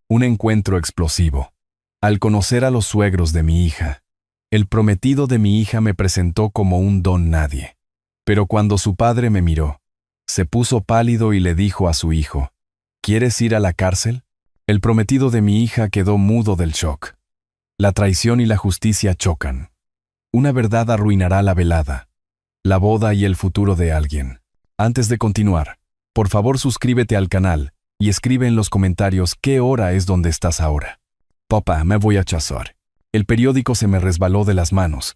Un encuentro explosivo. Al conocer a los suegros de mi hija, el prometido de mi hija me presentó como un don nadie. Pero cuando su padre me miró, se puso pálido y le dijo a su hijo, ¿quieres ir a la cárcel? El prometido de mi hija quedó mudo del shock. La traición y la justicia chocan. Una verdad arruinará la velada, la boda y el futuro de alguien. Antes de continuar, por favor suscríbete al canal y escribe en los comentarios qué hora es donde estás ahora. Papá, me voy a chasar. El periódico se me resbaló de las manos,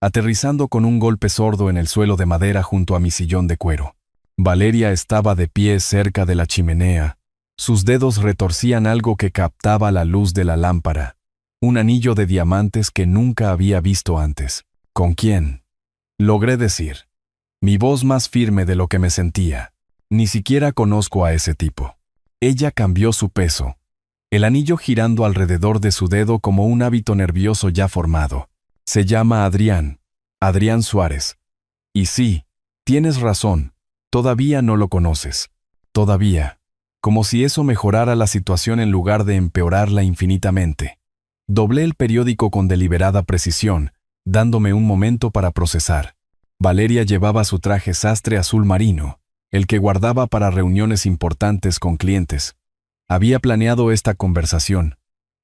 aterrizando con un golpe sordo en el suelo de madera junto a mi sillón de cuero. Valeria estaba de pie cerca de la chimenea. Sus dedos retorcían algo que captaba la luz de la lámpara. Un anillo de diamantes que nunca había visto antes. ¿Con quién? Logré decir. Mi voz más firme de lo que me sentía. Ni siquiera conozco a ese tipo. Ella cambió su peso. El anillo girando alrededor de su dedo como un hábito nervioso ya formado. Se llama Adrián. Adrián Suárez. Y sí, tienes razón. Todavía no lo conoces. Todavía. Como si eso mejorara la situación en lugar de empeorarla infinitamente. Doblé el periódico con deliberada precisión, dándome un momento para procesar. Valeria llevaba su traje sastre azul marino, el que guardaba para reuniones importantes con clientes. Había planeado esta conversación,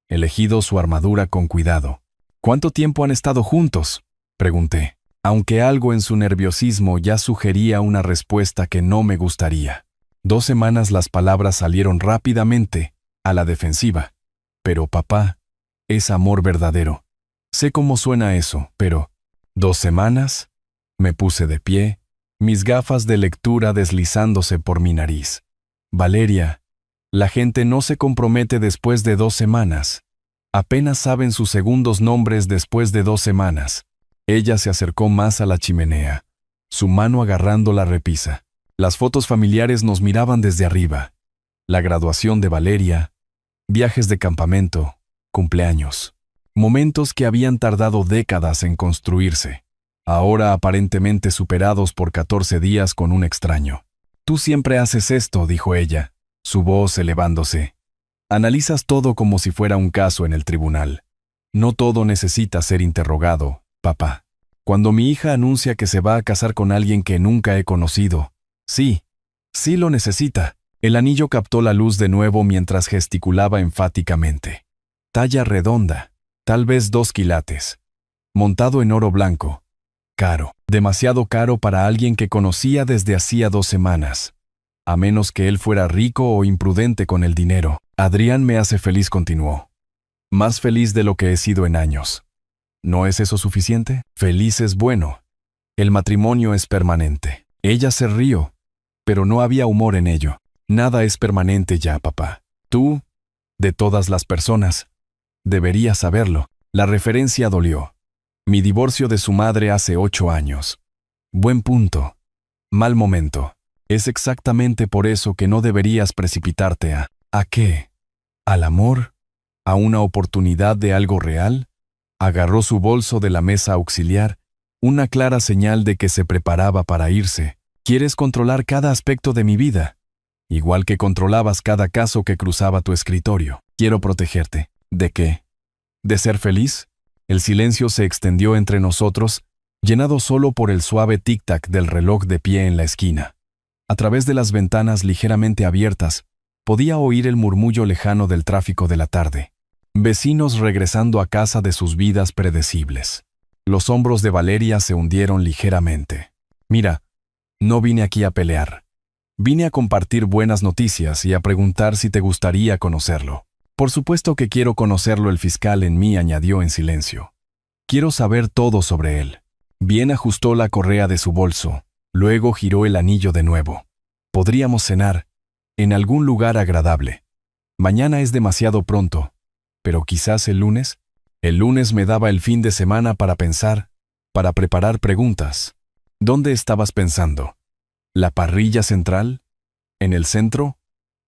elegido su armadura con cuidado. ¿Cuánto tiempo han estado juntos?, pregunté, aunque algo en su nerviosismo ya sugería una respuesta que no me gustaría. 2 semanas. Las palabras salieron rápidamente, a la defensiva. Pero papá, es amor verdadero. Sé cómo suena eso, pero... 2 semanas. Me puse de pie, mis gafas de lectura deslizándose por mi nariz. Valeria, la gente no se compromete después de 2 semanas. Apenas saben sus segundos nombres después de 2 semanas. Ella se acercó más a la chimenea, su mano agarrando la repisa. Las fotos familiares nos miraban desde arriba. La graduación de Valeria, viajes de campamento, cumpleaños. Momentos que habían tardado décadas en construirse, ahora aparentemente superados por 14 días con un extraño. Tú siempre haces esto, dijo ella, su voz elevándose. Analizas todo como si fuera un caso en el tribunal. No todo necesita ser interrogado, papá. Cuando mi hija anuncia que se va a casar con alguien que nunca he conocido, sí lo necesita. El anillo captó la luz de nuevo mientras gesticulaba enfáticamente. Talla redonda, tal vez 2 quilates. Montado en oro blanco. Caro, demasiado caro para alguien que conocía desde hacía 2 semanas. A menos que él fuera rico o imprudente con el dinero. Adrián me hace feliz, continuó. Más feliz de lo que he sido en años. ¿No es eso suficiente? Feliz es bueno. El matrimonio es permanente. Ella se rió, pero no había humor en ello. Nada es permanente ya, papá. Tú, de todas las personas, deberías saberlo. La referencia dolió. Mi divorcio de su madre hace 8 años. Buen punto. Mal momento. Es exactamente por eso que no deberías precipitarte a... ¿A qué? ¿Al amor? ¿A una oportunidad de algo real? Agarró su bolso de la mesa auxiliar, una clara señal de que se preparaba para irse. ¿Quieres controlar cada aspecto de mi vida? Igual que controlabas cada caso que cruzaba tu escritorio. Quiero protegerte. ¿De qué? ¿De ser feliz? El silencio se extendió entre nosotros, llenado solo por el suave tic-tac del reloj de pie en la esquina. A través de las ventanas ligeramente abiertas, podía oír el murmullo lejano del tráfico de la tarde. Vecinos regresando a casa de sus vidas predecibles. Los hombros de Valeria se hundieron ligeramente. Mira, no vine aquí a pelear. Vine a compartir buenas noticias y a preguntar si te gustaría conocerlo. Por supuesto que quiero conocerlo, el fiscal en mí añadió en silencio. Quiero saber todo sobre él. Bien ajustó la correa de su bolso, luego giró el anillo de nuevo. Podríamos cenar, en algún lugar agradable. Mañana es demasiado pronto, pero quizás el lunes. El lunes me daba el fin de semana para pensar, para preparar preguntas. ¿Dónde estabas pensando? ¿La parrilla central? ¿En el centro?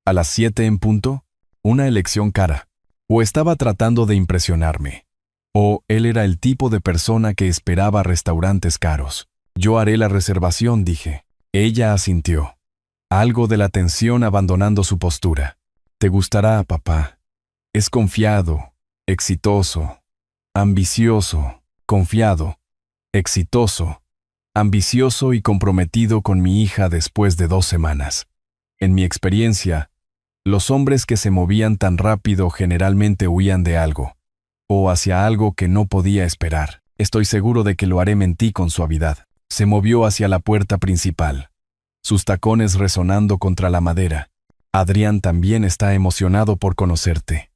¿A las 7 en punto? Una elección cara. ¿O estaba tratando de impresionarme? ¿O él era el tipo de persona que esperaba restaurantes caros? Yo haré la reservación, dije. Ella asintió. Algo de la tensión abandonando su postura. Te gustará, papá. Es confiado, exitoso, ambicioso, confiado, exitoso, ambicioso y comprometido con mi hija después de 2 semanas. En mi experiencia, los hombres que se movían tan rápido generalmente huían de algo, o hacia algo que no podía esperar. Estoy seguro de que lo haré, mentí con suavidad. Se movió hacia la puerta principal, sus tacones resonando contra la madera. Adrián también está emocionado por conocerte.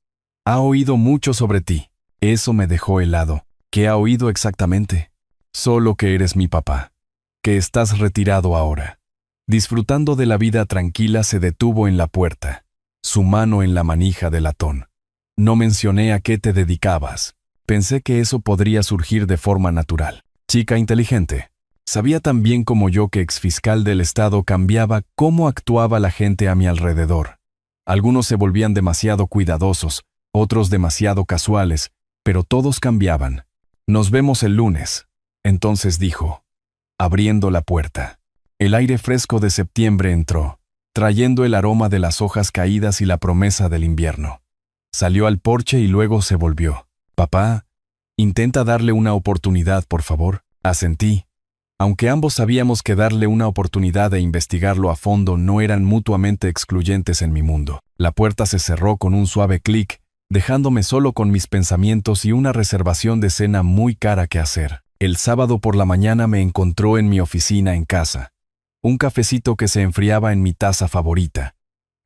Ha oído mucho sobre ti. Eso me dejó helado. ¿Qué ha oído exactamente? Solo que eres mi papá. Que estás retirado ahora. Disfrutando de la vida tranquila, se detuvo en la puerta, su mano en la manija de latón. No mencioné a qué te dedicabas. Pensé que eso podría surgir de forma natural. Chica inteligente. Sabía tan bien como yo que exfiscal del Estado cambiaba cómo actuaba la gente a mi alrededor. Algunos se volvían demasiado cuidadosos, otros demasiado casuales, pero todos cambiaban. Nos vemos el lunes, entonces dijo, abriendo la puerta. El aire fresco de septiembre entró, trayendo el aroma de las hojas caídas y la promesa del invierno. Salió al porche y luego se volvió. Papá, intenta darle una oportunidad, por favor. Asentí. Aunque ambos sabíamos que darle una oportunidad e investigarlo a fondo no eran mutuamente excluyentes en mi mundo. La puerta se cerró con un suave clic, dejándome solo con mis pensamientos y una reservación de cena muy cara que hacer. El sábado por la mañana me encontró en mi oficina en casa. Un cafecito que se enfriaba en mi taza favorita,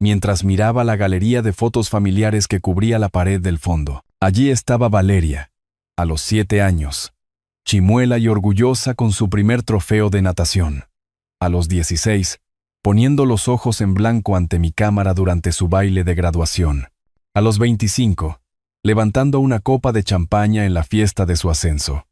mientras miraba la galería de fotos familiares que cubría la pared del fondo. Allí estaba Valeria, a los 7 años. Chimuela y orgullosa con su primer trofeo de natación. A los 16, poniendo los ojos en blanco ante mi cámara durante su baile de graduación. A los 25, levantando una copa de champaña en la fiesta de su ascenso.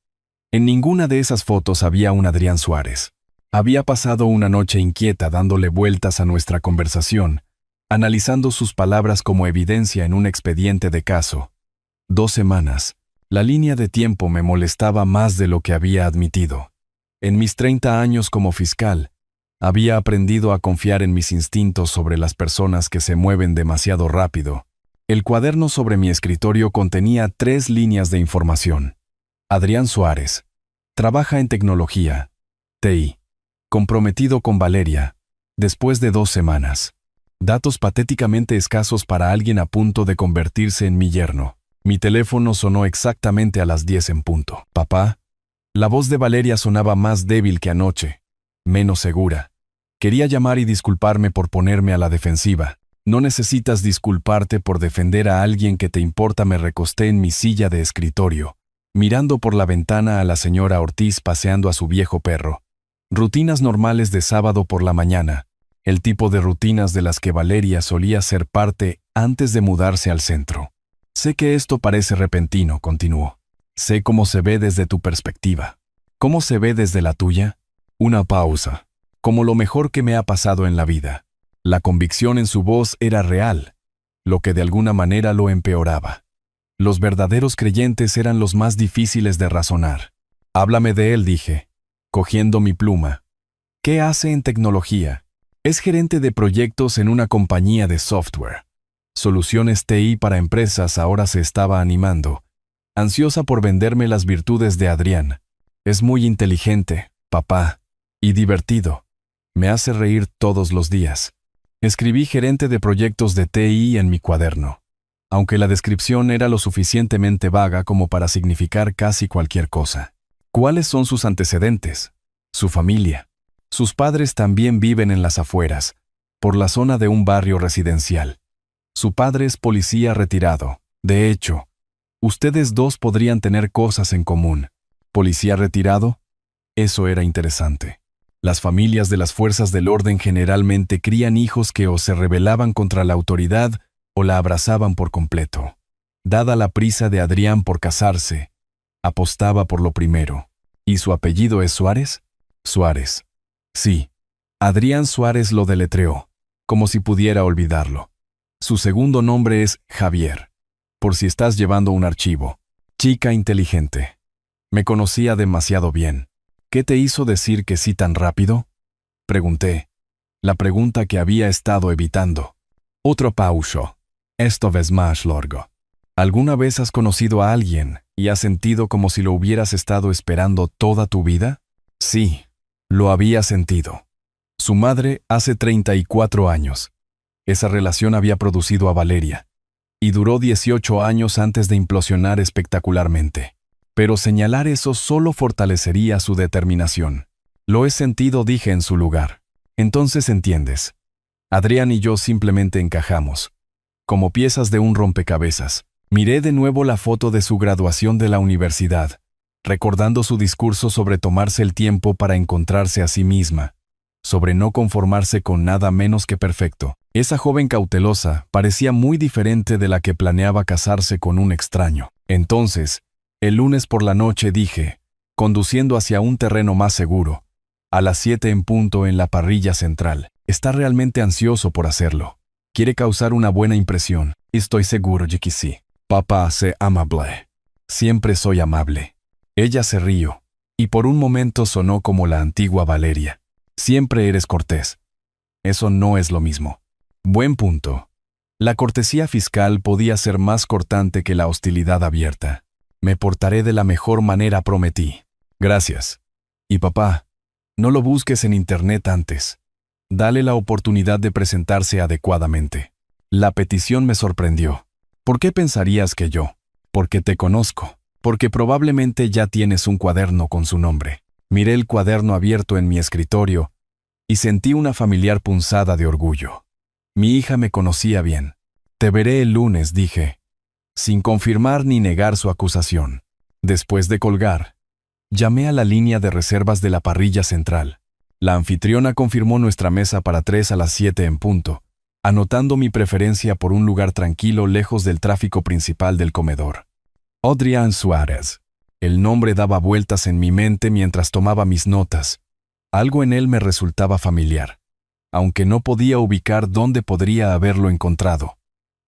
En ninguna de esas fotos había un Adrián Suárez. Había pasado una noche inquieta dándole vueltas a nuestra conversación, analizando sus palabras como evidencia en un expediente de caso. 2 semanas. La línea de tiempo me molestaba más de lo que había admitido. En mis 30 años como fiscal, había aprendido a confiar en mis instintos sobre las personas que se mueven demasiado rápido. El cuaderno sobre mi escritorio contenía 3 líneas de información. Adrián Suárez. Trabaja en tecnología. TI. Comprometido con Valeria. Después de 2 semanas. Datos patéticamente escasos para alguien a punto de convertirse en mi yerno. Mi teléfono sonó exactamente a las 10 en punto. Papá. La voz de Valeria sonaba más débil que anoche, menos segura. Quería llamar y disculparme por ponerme a la defensiva. No necesitas disculparte por defender a alguien que te importa. Me recosté en mi silla de escritorio, mirando por la ventana a la señora Ortiz paseando a su viejo perro. Rutinas normales de sábado por la mañana, el tipo de rutinas de las que Valeria solía ser parte antes de mudarse al centro. Sé que esto parece repentino, continuó. Sé cómo se ve desde tu perspectiva. ¿Cómo se ve desde la tuya? Una pausa. Como lo mejor que me ha pasado en la vida. La convicción en su voz era real, lo que de alguna manera lo empeoraba. Los verdaderos creyentes eran los más difíciles de razonar. Háblame de él, dije, cogiendo mi pluma. ¿Qué hace en tecnología? Es gerente de proyectos en una compañía de software. Soluciones TI para empresas. Ahora se estaba animando, ansiosa por venderme las virtudes de Adrián. Es muy inteligente, papá, y divertido. Me hace reír todos los días. Escribí gerente de proyectos de TI en mi cuaderno, aunque la descripción era lo suficientemente vaga como para significar casi cualquier cosa. ¿Cuáles son sus antecedentes? Su familia. Sus padres también viven en las afueras, por la zona de un barrio residencial. Su padre es policía retirado. De hecho, ustedes dos podrían tener cosas en común. ¿Policía retirado? Eso era interesante. Las familias de las fuerzas del orden generalmente crían hijos que o se rebelaban contra la autoridad o la abrazaban por completo. Dada la prisa de Adrián por casarse, apostaba por lo primero. ¿Y su apellido es Suárez? Suárez. Sí. Adrián Suárez lo deletreó, como si pudiera olvidarlo. Su segundo nombre es Javier, por si estás llevando un archivo. Chica inteligente. Me conocía demasiado bien. ¿Qué te hizo decir que sí tan rápido? Pregunté. La pregunta que había estado evitando. Otro pauso. Esto es más largo. ¿Alguna vez has conocido a alguien y has sentido como si lo hubieras estado esperando toda tu vida? Sí, lo había sentido. Su madre hace 34 años. Esa relación había producido a Valeria, y duró 18 años antes de implosionar espectacularmente. Pero señalar eso solo fortalecería su determinación. Lo he sentido, dije en su lugar. Entonces entiendes. Adrián y yo simplemente encajamos, como piezas de un rompecabezas. Miré de nuevo la foto de su graduación de la universidad, recordando su discurso sobre tomarse el tiempo para encontrarse a sí misma, sobre no conformarse con nada menos que perfecto. Esa joven cautelosa parecía muy diferente de la que planeaba casarse con un extraño. Entonces, el lunes por la noche dije, conduciendo hacia un terreno más seguro, a las 7 en punto en la parrilla central. Está realmente ansioso por hacerlo. Quiere causar una buena impresión. Estoy seguro de que sí. Papá, sé amable. Siempre soy amable. Ella se rió, y por un momento sonó como la antigua Valeria. Siempre eres cortés. Eso no es lo mismo. Buen punto. La cortesía fiscal podía ser más cortante que la hostilidad abierta. Me portaré de la mejor manera, prometí. Gracias. Y papá, no lo busques en internet antes. Dale la oportunidad de presentarse adecuadamente. La petición me sorprendió. ¿Por qué pensarías que yo? Porque te conozco. Porque probablemente ya tienes un cuaderno con su nombre. Miré el cuaderno abierto en mi escritorio y sentí una familiar punzada de orgullo. Mi hija me conocía bien. Te veré el lunes, dije, sin confirmar ni negar su acusación. Después de colgar, llamé a la línea de reservas de la parrilla central. La anfitriona confirmó nuestra mesa para 3 a las 7 en punto, anotando mi preferencia por un lugar tranquilo lejos del tráfico principal del comedor. Adrián Suárez. El nombre daba vueltas en mi mente mientras tomaba mis notas. Algo en él me resultaba familiar, aunque no podía ubicar dónde podría haberlo encontrado.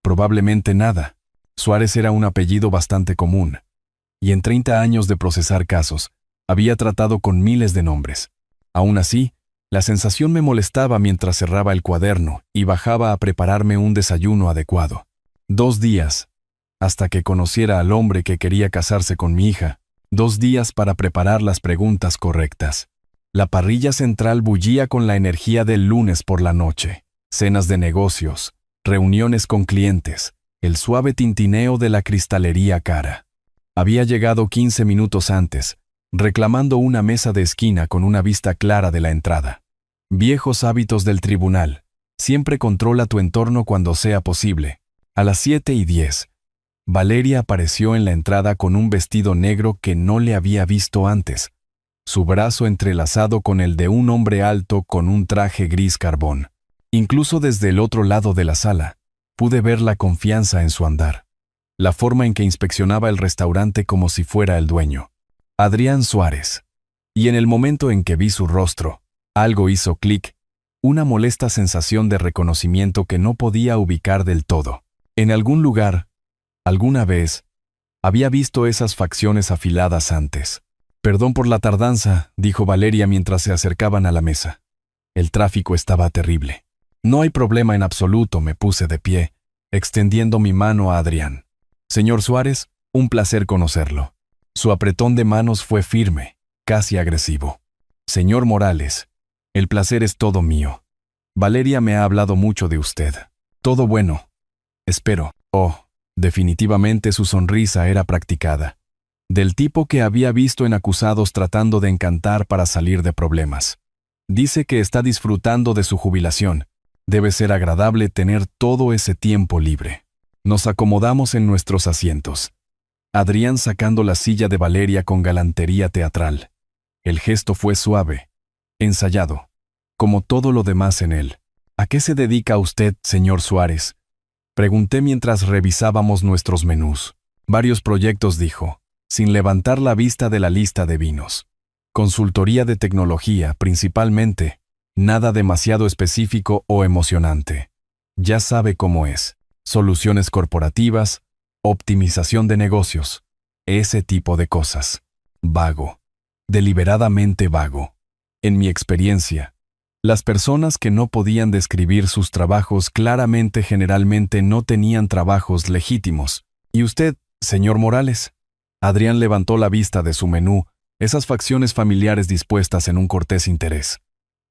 Probablemente nada. Suárez era un apellido bastante común, y en 30 años de procesar casos, había tratado con miles de nombres. Aún así, la sensación me molestaba mientras cerraba el cuaderno y bajaba a prepararme un desayuno adecuado. 2 días, hasta que conociera al hombre que quería casarse con mi hija. 2 días para preparar las preguntas correctas. La parrilla central bullía con la energía del lunes por la noche. Cenas de negocios, reuniones con clientes, el suave tintineo de la cristalería cara. Había llegado 15 minutos antes, reclamando una mesa de esquina con una vista clara de la entrada. Viejos hábitos del tribunal. Siempre controla tu entorno cuando sea posible. A las 7:10, Valeria apareció en la entrada con un vestido negro que no le había visto antes, su brazo entrelazado con el de un hombre alto con un traje gris carbón. Incluso desde el otro lado de la sala, pude ver la confianza en su andar, la forma en que inspeccionaba el restaurante como si fuera el dueño. Adrián Suárez. Y en el momento en que vi su rostro, algo hizo clic, una molesta sensación de reconocimiento que no podía ubicar del todo. En algún lugar, alguna vez, había visto esas facciones afiladas antes. Perdón por la tardanza, dijo Valeria mientras se acercaban a la mesa. El tráfico estaba terrible. No hay problema en absoluto, me puse de pie, extendiendo mi mano a Adrián. Señor Suárez, un placer conocerlo. Su apretón de manos fue firme, casi agresivo. Señor Morales, el placer es todo mío. Valeria me ha hablado mucho de usted. Todo bueno. Espero. Oh, definitivamente su sonrisa era practicada. Del tipo que había visto en acusados tratando de encantar para salir de problemas. Dice que está disfrutando de su jubilación. Debe ser agradable tener todo ese tiempo libre. Nos acomodamos en nuestros asientos. Adrián sacando la silla de Valeria con galantería teatral. El gesto fue suave, ensayado, como todo lo demás en él. ¿A qué se dedica usted, señor Suárez? Pregunté mientras revisábamos nuestros menús. Varios proyectos, dijo, sin levantar la vista de la lista de vinos. Consultoría de tecnología, principalmente. Nada demasiado específico o emocionante. Ya sabe cómo es. Soluciones corporativas, optimización de negocios, ese tipo de cosas. Vago. Deliberadamente vago. En mi experiencia, las personas que no podían describir sus trabajos claramente generalmente no tenían trabajos legítimos. ¿Y usted, señor Morales? Adrián levantó la vista de su menú, esas facciones familiares dispuestas en un cortés interés.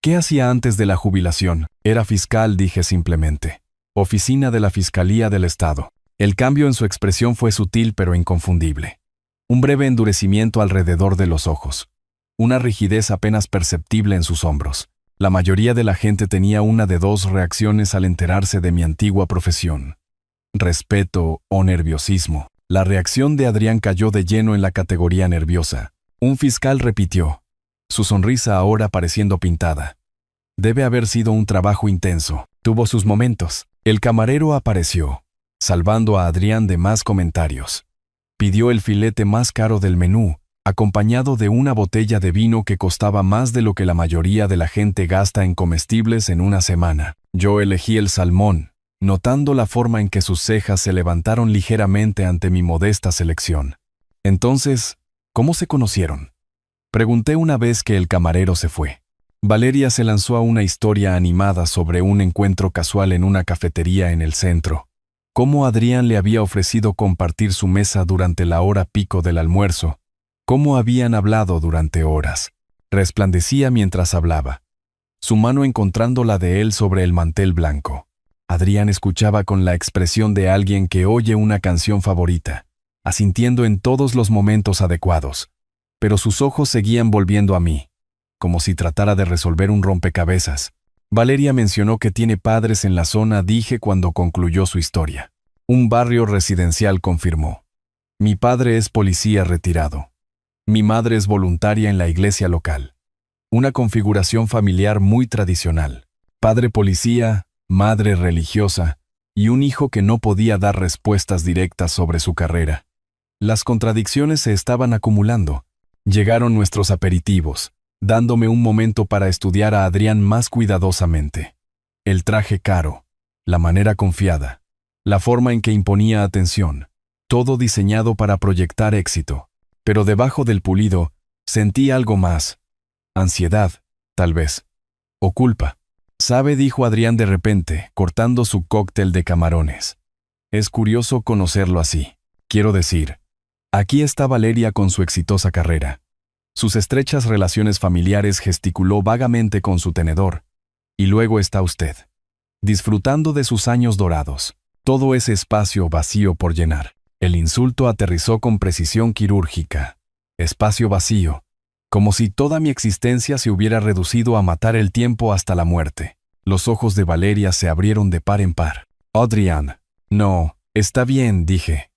¿Qué hacía antes de la jubilación? Era fiscal, dije simplemente. Oficina de la Fiscalía del Estado. El cambio en su expresión fue sutil pero inconfundible. Un breve endurecimiento alrededor de los ojos. Una rigidez apenas perceptible en sus hombros. La mayoría de la gente tenía una de dos reacciones al enterarse de mi antigua profesión. Respeto o nerviosismo. La reacción de Adrián cayó de lleno en la categoría nerviosa. Un fiscal repitió, su sonrisa ahora pareciendo pintada. Debe haber sido un trabajo intenso. Tuvo sus momentos. El camarero apareció, salvando a Adrián de más comentarios. Pidió el filete más caro del menú, acompañado de una botella de vino que costaba más de lo que la mayoría de la gente gasta en comestibles en una semana. Yo elegí el salmón, notando la forma en que sus cejas se levantaron ligeramente ante mi modesta selección. Entonces, ¿cómo se conocieron? Pregunté una vez que el camarero se fue. Valeria se lanzó a una historia animada sobre un encuentro casual en una cafetería en el centro. Cómo Adrián le había ofrecido compartir su mesa durante la hora pico del almuerzo. Cómo habían hablado durante horas. Resplandecía mientras hablaba, su mano encontrando la de él sobre el mantel blanco. Adrián escuchaba con la expresión de alguien que oye una canción favorita, asintiendo en todos los momentos adecuados. Pero sus ojos seguían volviendo a mí, como si tratara de resolver un rompecabezas. Valeria mencionó que tiene padres en la zona, dije cuando concluyó su historia. Un barrio residencial, confirmó. Mi padre es policía retirado. Mi madre es voluntaria en la iglesia local. Una configuración familiar muy tradicional. Padre policía, madre religiosa, y un hijo que no podía dar respuestas directas sobre su carrera. Las contradicciones se estaban acumulando. Llegaron nuestros aperitivos, dándome un momento para estudiar a Adrián más cuidadosamente. El traje caro, la manera confiada, la forma en que imponía atención, todo diseñado para proyectar éxito. Pero debajo del pulido, sentí algo más. Ansiedad, tal vez. O culpa. ¿Sabe?, dijo Adrián de repente, cortando su cóctel de camarones. Es curioso conocerlo así. Quiero decir, aquí está Valeria con su exitosa carrera. Sus estrechas relaciones familiares, gesticuló vagamente con su tenedor. Y luego está usted, disfrutando de sus años dorados. Todo ese espacio vacío por llenar. El insulto aterrizó con precisión quirúrgica. Espacio vacío. Como si toda mi existencia se hubiera reducido a matar el tiempo hasta la muerte. Los ojos de Valeria se abrieron de par en par. Adrián. No, está bien, dije.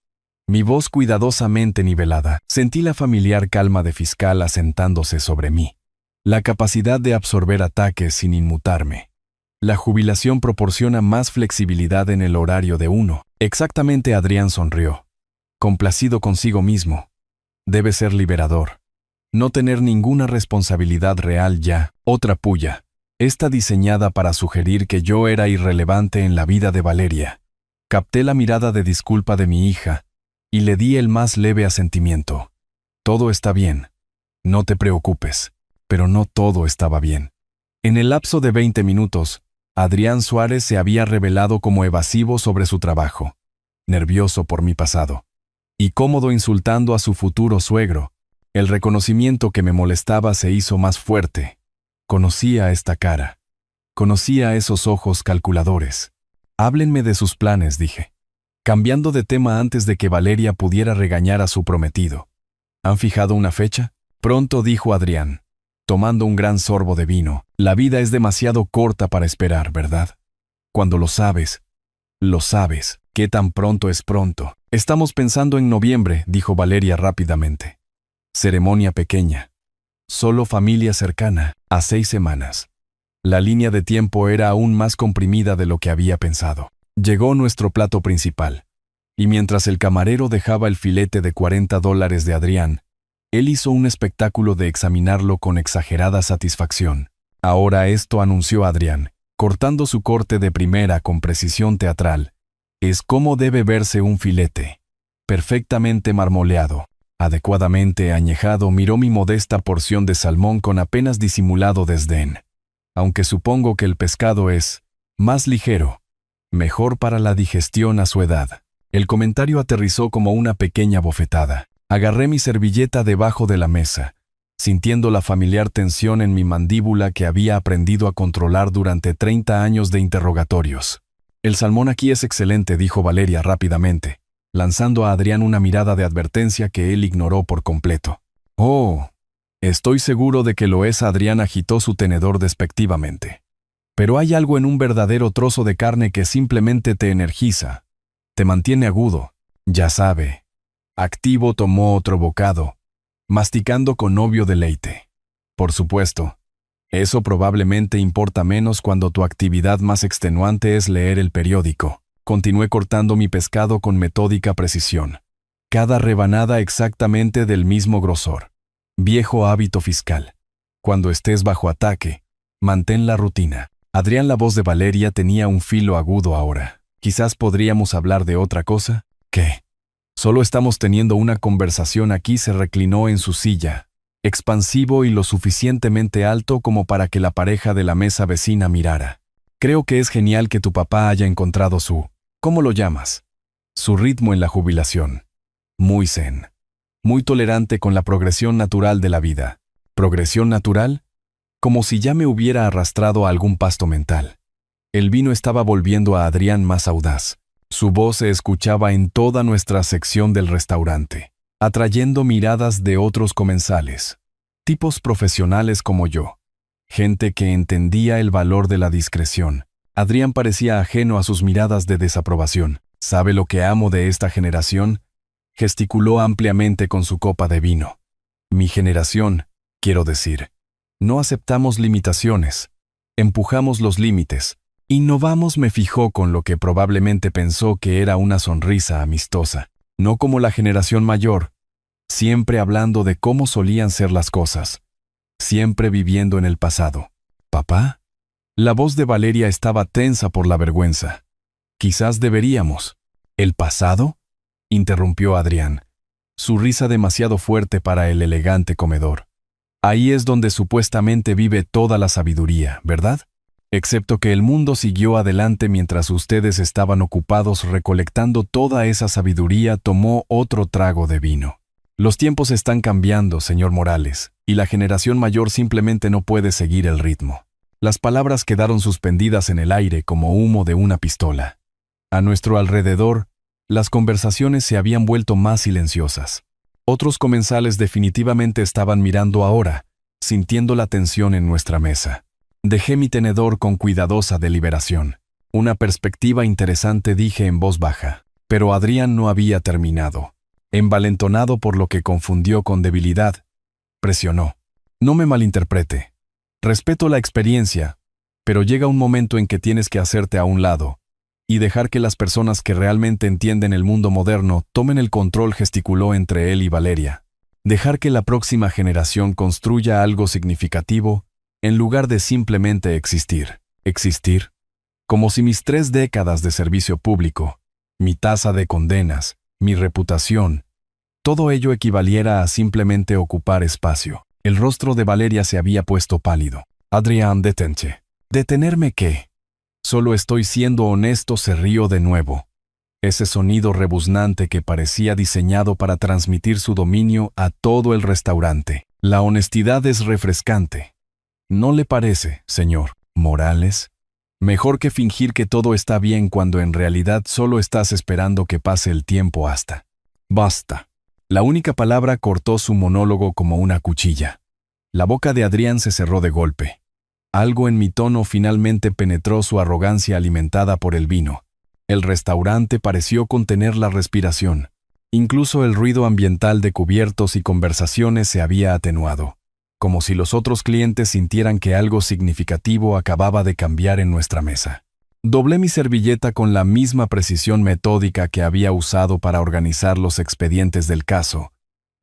Mi voz cuidadosamente nivelada. Sentí la familiar calma de fiscal asentándose sobre mí. La capacidad de absorber ataques sin inmutarme. La jubilación proporciona más flexibilidad en el horario de uno. Exactamente, Adrián sonrió. Complacido consigo mismo. Debe ser liberador. No tener ninguna responsabilidad real ya. Otra puya. Esta diseñada para sugerir que yo era irrelevante en la vida de Valeria. Capté la mirada de disculpa de mi hija y le di el más leve asentimiento. Todo está bien. No te preocupes. Pero no todo estaba bien. En el lapso de 20 minutos, Adrián Suárez se había revelado como evasivo sobre su trabajo, nervioso por mi pasado, y cómodo insultando a su futuro suegro. El reconocimiento que me molestaba se hizo más fuerte. Conocía esta cara. Conocía esos ojos calculadores. Háblenme de sus planes, dije, cambiando de tema antes de que Valeria pudiera regañar a su prometido. ¿Han fijado una fecha? Pronto, dijo Adrián, tomando un gran sorbo de vino. La vida es demasiado corta para esperar, ¿verdad? Cuando lo sabes. ¿Qué tan pronto es pronto? Estamos pensando en noviembre, dijo Valeria rápidamente. Ceremonia pequeña. Solo familia cercana, a 6 semanas. La línea de tiempo era aún más comprimida de lo que había pensado. Llegó nuestro plato principal. Y mientras el camarero dejaba el filete de $40 de Adrián, él hizo un espectáculo de examinarlo con exagerada satisfacción. Ahora esto, anunció Adrián, cortando su corte de primera con precisión teatral. Es como debe verse un filete. Perfectamente marmoleado, adecuadamente añejado. Miró mi modesta porción de salmón con apenas disimulado desdén. Aunque supongo que el pescado es más ligero, mejor para la digestión a su edad. El comentario aterrizó como una pequeña bofetada. Agarré mi servilleta debajo de la mesa, sintiendo la familiar tensión en mi mandíbula que había aprendido a controlar durante 30 años de interrogatorios. «El salmón aquí es excelente», dijo Valeria rápidamente, lanzando a Adrián una mirada de advertencia que él ignoró por completo. «Oh, estoy seguro de que lo es», Adrián agitó su tenedor despectivamente. «Pero hay algo en un verdadero trozo de carne que simplemente te energiza, te mantiene agudo, ya sabe». Activo tomó otro bocado, masticando con obvio deleite. «Por supuesto, eso probablemente importa menos cuando tu actividad más extenuante es leer el periódico». Continué cortando mi pescado con metódica precisión. Cada rebanada exactamente del mismo grosor. Viejo hábito fiscal. Cuando estés bajo ataque, mantén la rutina. Adrián, la voz de Valeria tenía un filo agudo ahora. «Quizás podríamos hablar de otra cosa». «¿Qué?» «Solo estamos teniendo una conversación aquí». Se reclinó en su silla, expansivo y lo suficientemente alto como para que la pareja de la mesa vecina mirara. «Creo que es genial que tu papá haya encontrado su, ¿cómo lo llamas?, su ritmo en la jubilación. Muy zen. Muy tolerante con la progresión natural de la vida». «¿Progresión natural?». Como si ya me hubiera arrastrado a algún pasto mental. El vino estaba volviendo a Adrián más audaz. Su voz se escuchaba en toda nuestra sección del restaurante, atrayendo miradas de otros comensales, tipos profesionales como yo, gente que entendía el valor de la discreción. Adrián parecía ajeno a sus miradas de desaprobación. «¿Sabe lo que amo de esta generación?», gesticuló ampliamente con su copa de vino. «Mi generación, quiero decir. No aceptamos limitaciones. Empujamos los límites. Innovamos». Me fijó con lo que probablemente pensó que era una sonrisa amistosa. «No como la generación mayor, siempre hablando de cómo solían ser las cosas, siempre viviendo en el pasado». «¿Papá?». La voz de Valeria estaba tensa por la vergüenza. «Quizás deberíamos». «¿El pasado?», interrumpió Adrián, su risa demasiado fuerte para el elegante comedor. «Ahí es donde supuestamente vive toda la sabiduría, ¿verdad? Excepto que el mundo siguió adelante mientras ustedes estaban ocupados recolectando toda esa sabiduría». Tomó otro trago de vino. «Los tiempos están cambiando, señor Morales, y la generación mayor simplemente no puede seguir el ritmo». Las palabras quedaron suspendidas en el aire como humo de una pistola. A nuestro alrededor, las conversaciones se habían vuelto más silenciosas. Otros comensales definitivamente estaban mirando ahora, sintiendo la tensión en nuestra mesa. Dejé mi tenedor con cuidadosa deliberación. «Una perspectiva interesante», dije en voz baja. Pero Adrián no había terminado. Envalentonado por lo que confundió con debilidad, presionó. «No me malinterprete. Respeto la experiencia, pero llega un momento en que tienes que hacerte a un lado y dejar que las personas que realmente entienden el mundo moderno tomen el control», gesticuló entre él y Valeria. «Dejar que la próxima generación construya algo significativo en lugar de simplemente existir». «¿Existir?». Como si mis 3 décadas de servicio público, mi tasa de condenas, mi reputación, todo ello equivaliera a simplemente ocupar espacio. El rostro de Valeria se había puesto pálido. «Adrián, detente». «¿Detenerme qué?». «Solo estoy siendo honesto», se rió de nuevo. Ese sonido rebuznante que parecía diseñado para transmitir su dominio a todo el restaurante. «La honestidad es refrescante. ¿No le parece, señor Morales? Mejor que fingir que todo está bien cuando en realidad solo estás esperando que pase el tiempo hasta». «Basta». La única palabra cortó su monólogo como una cuchilla. La boca de Adrián se cerró de golpe. Algo en mi tono finalmente penetró su arrogancia alimentada por el vino. El restaurante pareció contener la respiración. Incluso el ruido ambiental de cubiertos y conversaciones se había atenuado, como si los otros clientes sintieran que algo significativo acababa de cambiar en nuestra mesa. Doblé mi servilleta con la misma precisión metódica que había usado para organizar los expedientes del caso.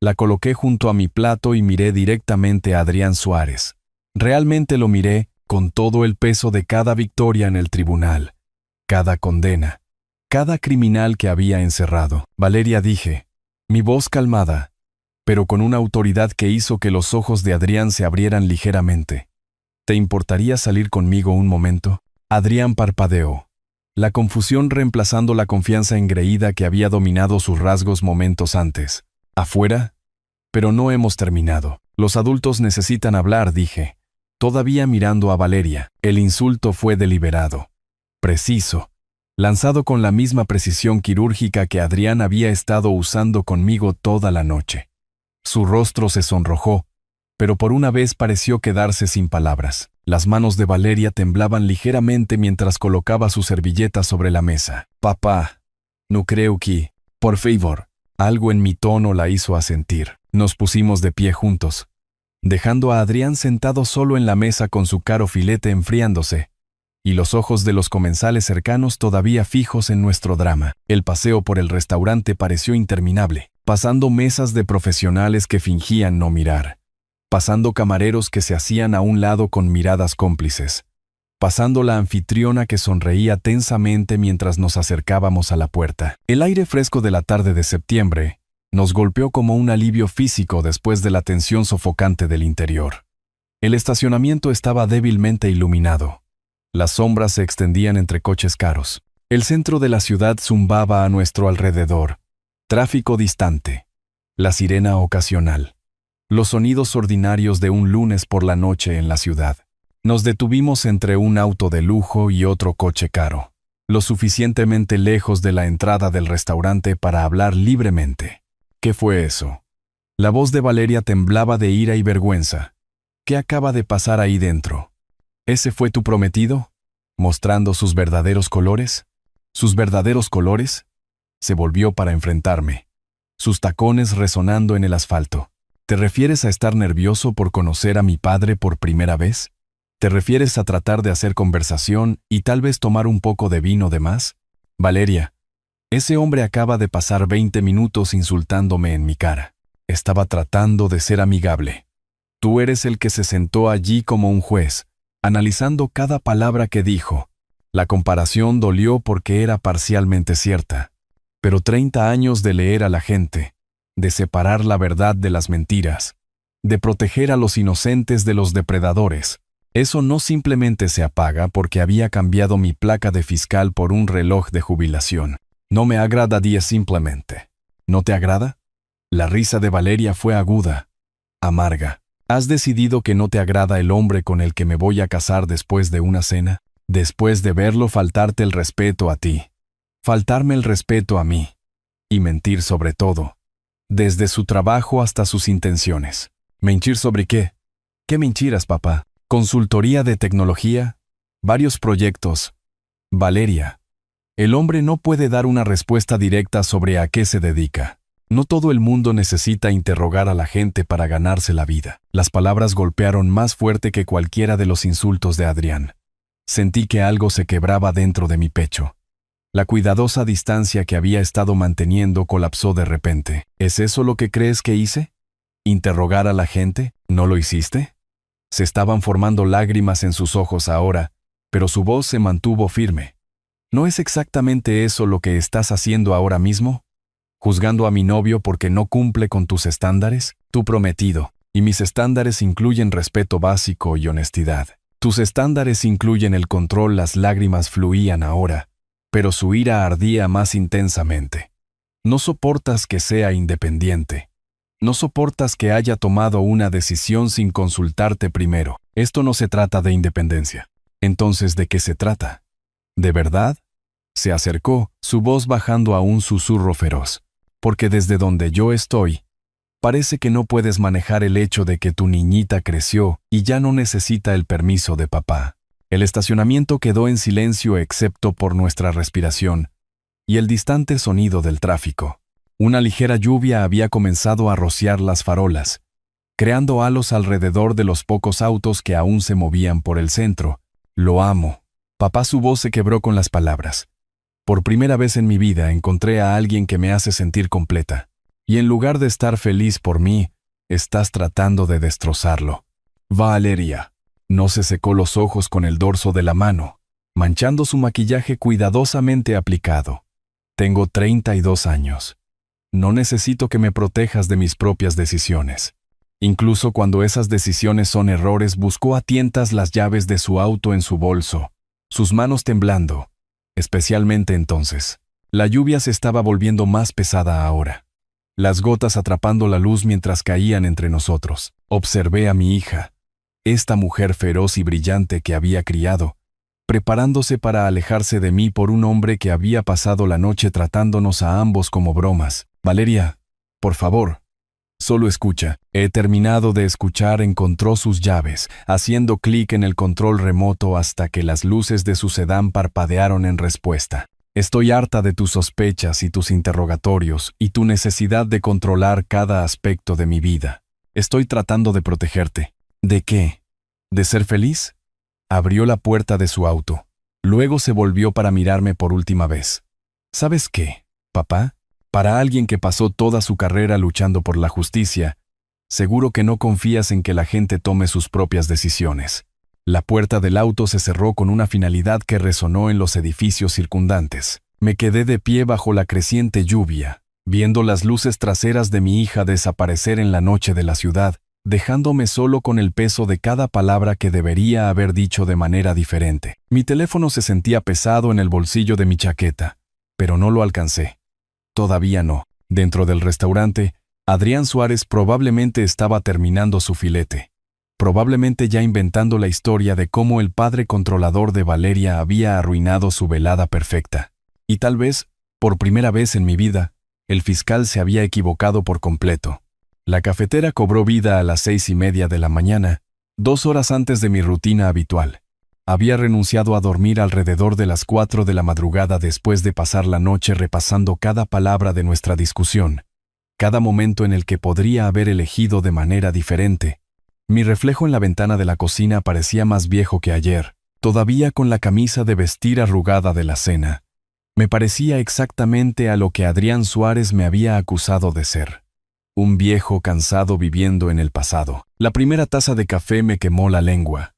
La coloqué junto a mi plato y miré directamente a Adrián Suárez. Realmente lo miré con todo el peso de cada victoria en el tribunal, cada condena, cada criminal que había encerrado. «Valeria», dije, mi voz calmada, pero con una autoridad que hizo que los ojos de Adrián se abrieran ligeramente. «¿Te importaría salir conmigo un momento?». Adrián parpadeó. la confusión reemplazando la confianza engreída que había dominado sus rasgos momentos antes. ¿Afuera? Pero no hemos terminado. Los adultos necesitan hablar, dije, todavía mirando a Valeria. El insulto fue deliberado, preciso, lanzado con la misma precisión quirúrgica que Adrián había estado usando conmigo toda la noche. Su rostro se sonrojó, pero por una vez pareció quedarse sin palabras. Las manos de Valeria temblaban ligeramente mientras colocaba su servilleta sobre la mesa. «Papá, no creo que, por favor». Algo en mi tono la hizo asentir. Nos pusimos de pie juntos, dejando a Adrián sentado solo en la mesa con su caro filete enfriándose, y los ojos de los comensales cercanos todavía fijos en nuestro drama. El paseo por el restaurante pareció interminable, pasando mesas de profesionales que fingían no mirar, pasando camareros que se hacían a un lado con miradas cómplices, pasando la anfitriona que sonreía tensamente mientras nos acercábamos a la puerta. El aire fresco de la tarde de septiembre nos golpeó como un alivio físico después de la tensión sofocante del interior. El estacionamiento estaba débilmente iluminado. Las sombras se extendían entre coches caros. El centro de la ciudad zumbaba a nuestro alrededor. Tráfico distante. La sirena ocasional. Los sonidos ordinarios de un lunes por la noche en la ciudad. Nos detuvimos entre un auto de lujo y otro coche caro, lo suficientemente lejos de la entrada del restaurante para hablar libremente. ¿Qué fue eso? La voz de Valeria temblaba de ira y vergüenza. ¿Qué acaba de pasar ahí dentro? ¿Ese fue tu prometido? ¿Mostrando sus verdaderos colores? ¿Sus verdaderos colores? Se volvió para enfrentarme, sus tacones resonando en el asfalto. ¿Te refieres a estar nervioso por conocer a mi padre por primera vez? ¿Te refieres a tratar de hacer conversación y tal vez tomar un poco de vino de más? Valeria, ese hombre acaba de pasar 20 minutos insultándome en mi cara. Estaba tratando de ser amigable. Tú eres el que se sentó allí como un juez, analizando cada palabra que dijo. La comparación dolió porque era parcialmente cierta. Pero 30 años de leer a la gente, de separar la verdad de las mentiras, de proteger a los inocentes de los depredadores. Eso no simplemente se apaga porque había cambiado mi placa de fiscal por un reloj de jubilación. No me agrada simplemente. ¿No te agrada? La risa de Valeria fue aguda, amarga. ¿Has decidido que no te agrada el hombre con el que me voy a casar después de una cena? Después de verlo faltarte el respeto a ti. Faltarme el respeto a mí. Y mentir sobre todo. Desde su trabajo hasta sus intenciones. ¿Mentir sobre qué? ¿Qué mentiras, papá? Consultoría de tecnología, varios proyectos. Valeria, el hombre no puede dar una respuesta directa sobre a qué se dedica. No todo el mundo necesita interrogar a la gente para ganarse la vida. Las palabras golpearon más fuerte que cualquiera de los insultos de Adrián. Sentí que algo se quebraba dentro de mi pecho. La cuidadosa distancia que había estado manteniendo colapsó de repente. ¿Es eso lo que crees que hice? ¿Interrogar a la gente? ¿No lo hiciste? Se estaban formando lágrimas en sus ojos ahora, pero su voz se mantuvo firme. ¿No es exactamente eso lo que estás haciendo ahora mismo? ¿Juzgando a mi novio porque no cumple con tus estándares? Tu prometido, y mis estándares incluyen respeto básico y honestidad. Tus estándares incluyen el control. Las lágrimas fluían ahora, pero su ira ardía más intensamente. No soportas que sea independiente. No soportas que haya tomado una decisión sin consultarte primero. Esto no se trata de independencia. Entonces, ¿de qué se trata? ¿De verdad? Se acercó, su voz bajando a un susurro feroz. Porque desde donde yo estoy, parece que no puedes manejar el hecho de que tu niñita creció y ya no necesita el permiso de papá. El estacionamiento quedó en silencio excepto por nuestra respiración y el distante sonido del tráfico. Una ligera lluvia había comenzado a rociar las farolas, creando halos alrededor de los pocos autos que aún se movían por el centro. Lo amo. Papá, su voz se quebró con las palabras. Por primera vez en mi vida encontré a alguien que me hace sentir completa. Y en lugar de estar feliz por mí, estás tratando de destrozarlo. Valeria. No se secó los ojos con el dorso de la mano, manchando su maquillaje cuidadosamente aplicado. Tengo 32 años. No necesito que me protejas de mis propias decisiones. Incluso cuando esas decisiones son errores, buscó a tientas las llaves de su auto en su bolso, sus manos temblando. especialmente entonces. La lluvia se estaba volviendo más pesada ahora. Las gotas atrapando la luz mientras caían entre nosotros. Observé a mi hija, esta mujer feroz y brillante que había criado, preparándose para alejarse de mí por un hombre que había pasado la noche tratándonos a ambos como bromas. Valeria, por favor, solo escucha. He terminado de escuchar. Encontró sus llaves, haciendo clic en el control remoto hasta que las luces de su sedán parpadearon en respuesta. Estoy harta de tus sospechas y tus interrogatorios y tu necesidad de controlar cada aspecto de mi vida. Estoy tratando de protegerte. ¿De qué? ¿De ser feliz? Abrió la puerta de su auto. Luego se volvió para mirarme por última vez. ¿Sabes qué, papá? Para alguien que pasó toda su carrera luchando por la justicia, seguro que no confías en que la gente tome sus propias decisiones. La puerta del auto se cerró con una finalidad que resonó en los edificios circundantes. Me quedé de pie bajo la creciente lluvia, viendo las luces traseras de mi hija desaparecer en la noche de la ciudad, dejándome solo con el peso de cada palabra que debería haber dicho de manera diferente. Mi teléfono se sentía pesado en el bolsillo de mi chaqueta, pero no lo alcancé. Todavía no. Dentro del restaurante, Adrián Suárez probablemente estaba terminando su filete. Probablemente ya inventando la historia de cómo el padre controlador de Valeria había arruinado su velada perfecta. Y tal vez, por primera vez en mi vida, el fiscal se había equivocado por completo. La cafetera cobró vida a las 6:30 de la mañana, 2 horas antes de mi rutina habitual. Había renunciado a dormir alrededor de las 4 de la madrugada después de pasar la noche repasando cada palabra de nuestra discusión, cada momento en el que podría haber elegido de manera diferente. Mi reflejo en la ventana de la cocina parecía más viejo que ayer, todavía con la camisa de vestir arrugada de la cena. Me parecía exactamente a lo que Adrián Suárez me había acusado de ser. Un viejo cansado viviendo en el pasado. La primera taza de café me quemó la lengua.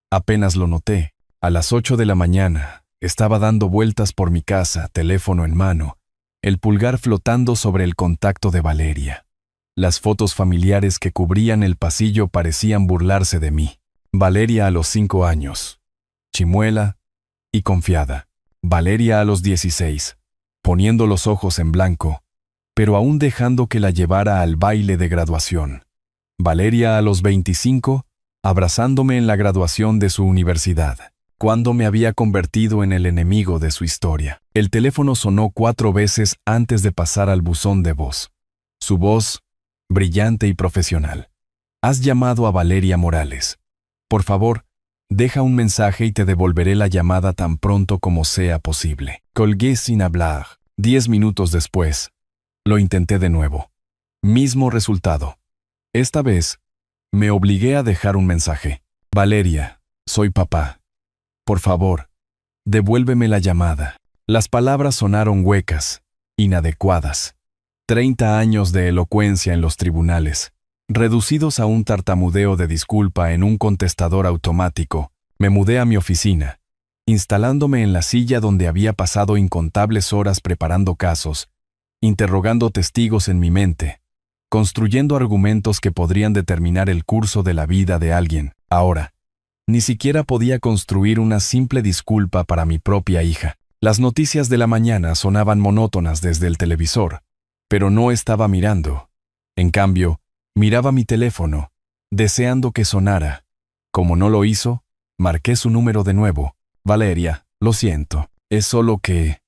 Apenas lo noté. A las 8 de la mañana, estaba dando vueltas por mi casa, teléfono en mano, el pulgar flotando sobre el contacto de Valeria. Las fotos familiares que cubrían el pasillo parecían burlarse de mí. Valeria a los 5 años. Chimuela y confiada. Valeria a los 16, poniendo los ojos en blanco, pero aún dejando que la llevara al baile de graduación. Valeria a los 25, abrazándome en la graduación de su universidad, cuando me había convertido en el enemigo de su historia. El teléfono sonó 4 veces antes de pasar al buzón de voz. Su voz, brillante y profesional. Has llamado a Valeria Morales. Por favor, deja un mensaje y te devolveré la llamada tan pronto como sea posible. Colgué sin hablar. 10 minutos después, lo intenté de nuevo. Mismo resultado. Esta vez, me obligué a dejar un mensaje. Valeria, soy papá. Por favor, devuélveme la llamada. Las palabras sonaron huecas, inadecuadas. 30 años de elocuencia en los tribunales, reducidos a un tartamudeo de disculpa en un contestador automático. Me mudé a mi oficina, instalándome en la silla donde había pasado incontables horas preparando casos, interrogando testigos en mi mente, construyendo argumentos que podrían determinar el curso de la vida de alguien. Ahora, ni siquiera podía construir una simple disculpa para mi propia hija. Las noticias de la mañana sonaban monótonas desde el televisor, pero no estaba mirando. En cambio, miraba mi teléfono, deseando que sonara. Como no lo hizo, marqué su número de nuevo. Valeria, lo siento. Es solo que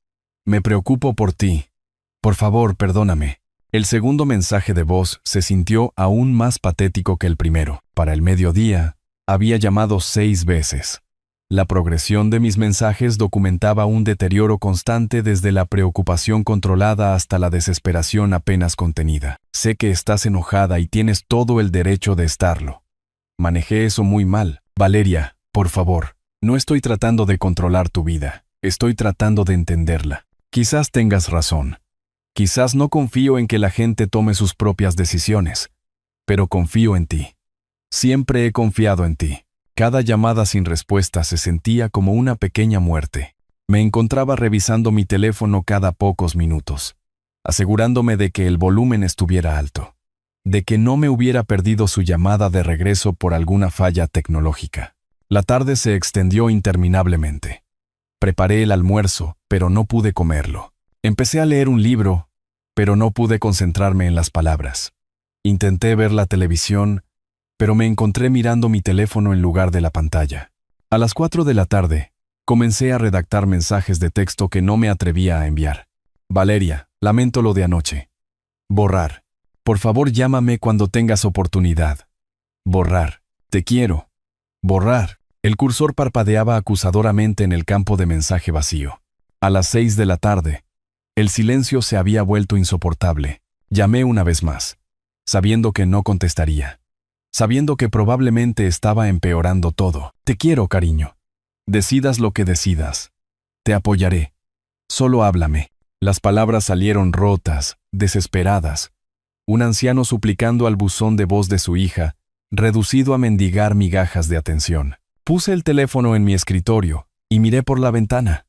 me preocupo por ti. Por favor, perdóname. El segundo mensaje de voz se sintió aún más patético que el primero. Para el mediodía, había llamado 6 veces. La progresión de mis mensajes documentaba un deterioro constante desde la preocupación controlada hasta la desesperación apenas contenida. Sé que estás enojada y tienes todo el derecho de estarlo. Manejé eso muy mal. Valeria, por favor, no estoy tratando de controlar tu vida. Estoy tratando de entenderla. Quizás tengas razón. Quizás no confío en que la gente tome sus propias decisiones, pero confío en ti. Siempre he confiado en ti. Cada llamada sin respuesta se sentía como una pequeña muerte. Me encontraba revisando mi teléfono cada pocos minutos, asegurándome de que el volumen estuviera alto, de que no me hubiera perdido su llamada de regreso por alguna falla tecnológica. La tarde se extendió interminablemente. Preparé el almuerzo, pero no pude comerlo. Empecé a leer un libro, pero no pude concentrarme en las palabras. Intenté ver la televisión, pero me encontré mirando mi teléfono en lugar de la pantalla. A las 4 de la tarde, comencé a redactar mensajes de texto que no me atrevía a enviar. Valeria, lamento lo de anoche. Borrar. Por favor, llámame cuando tengas oportunidad. Borrar. Te quiero. Borrar. El cursor parpadeaba acusadoramente en el campo de mensaje vacío. A las 6 de la tarde, el silencio se había vuelto insoportable. Llamé una vez más, sabiendo que no contestaría. Sabiendo que probablemente estaba empeorando todo. Te quiero, cariño. Decidas lo que decidas. Te apoyaré. Solo háblame. Las palabras salieron rotas, desesperadas. Un anciano suplicando al buzón de voz de su hija, reducido a mendigar migajas de atención. Puse el teléfono en mi escritorio y miré por la ventana.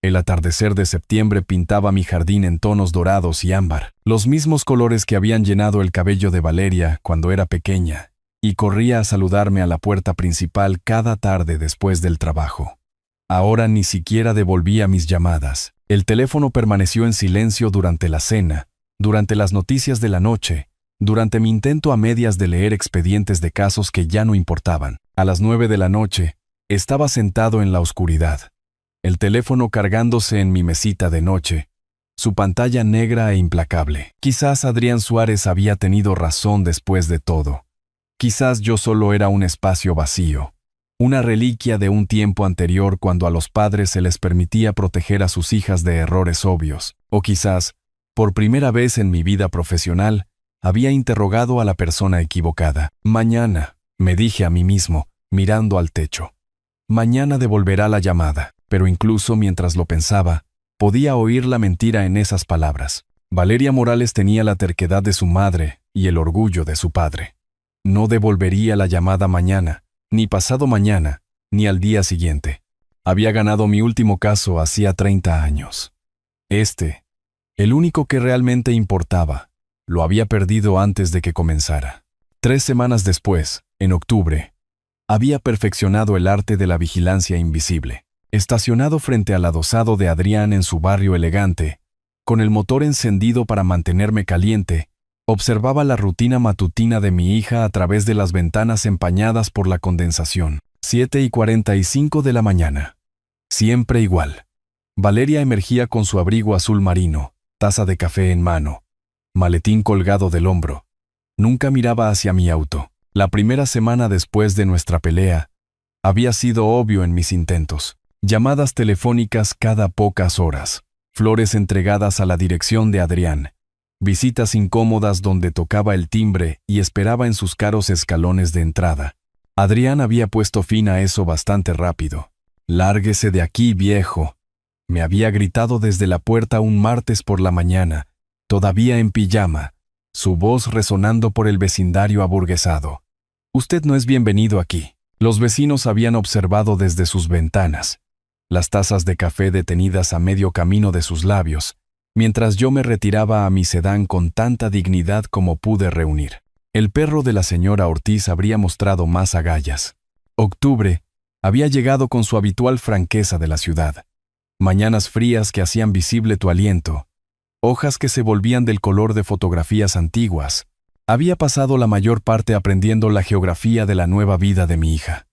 El atardecer de septiembre pintaba mi jardín en tonos dorados y ámbar, los mismos colores que habían llenado el cabello de Valeria cuando era pequeña, y corría a saludarme a la puerta principal cada tarde después del trabajo. Ahora ni siquiera devolvía mis llamadas. El teléfono permaneció en silencio durante la cena, durante las noticias de la noche, durante mi intento a medias de leer expedientes de casos que ya no importaban. A las 9 de la noche, estaba sentado en la oscuridad, el teléfono cargándose en mi mesita de noche, su pantalla negra e implacable. Quizás Adrián Suárez había tenido razón después de todo. Quizás yo solo era un espacio vacío, una reliquia de un tiempo anterior cuando a los padres se les permitía proteger a sus hijas de errores obvios. O quizás, por primera vez en mi vida profesional, había interrogado a la persona equivocada. Mañana, me dije a mí mismo, mirando al techo. Mañana devolverá la llamada, pero incluso mientras lo pensaba, podía oír la mentira en esas palabras. Valeria Morales tenía la terquedad de su madre y el orgullo de su padre. No devolvería la llamada mañana, ni pasado mañana, ni al día siguiente. Había ganado mi último caso hacía 30 años. El único que realmente importaba, lo había perdido antes de que comenzara. 3 semanas después, en octubre, había perfeccionado el arte de la vigilancia invisible. Estacionado frente al adosado de Adrián en su barrio elegante, con el motor encendido para mantenerme caliente, observaba la rutina matutina de mi hija a través de las ventanas empañadas por la condensación. 7:45 de la mañana. Siempre igual. Valeria emergía con su abrigo azul marino, taza de café en mano, maletín colgado del hombro. Nunca miraba hacia mi auto. La primera semana después de nuestra pelea, había sido obvio en mis intentos. Llamadas telefónicas cada pocas horas, flores entregadas a la dirección de Adrián, visitas incómodas donde tocaba el timbre y esperaba en sus caros escalones de entrada. Adrián había puesto fin a eso bastante rápido. «Lárguese de aquí, viejo», me había gritado desde la puerta un martes por la mañana, todavía en pijama, su voz resonando por el vecindario aburguesado. «Usted no es bienvenido aquí». Los vecinos habían observado desde sus ventanas, las tazas de café detenidas a medio camino de sus labios, mientras yo me retiraba a mi sedán con tanta dignidad como pude reunir. El perro de la señora Ortiz habría mostrado más agallas. Octubre había llegado con su habitual franqueza de la ciudad. Mañanas frías que hacían visible tu aliento, hojas que se volvían del color de fotografías antiguas. Había pasado la mayor parte aprendiendo la geografía de la nueva vida de mi hija.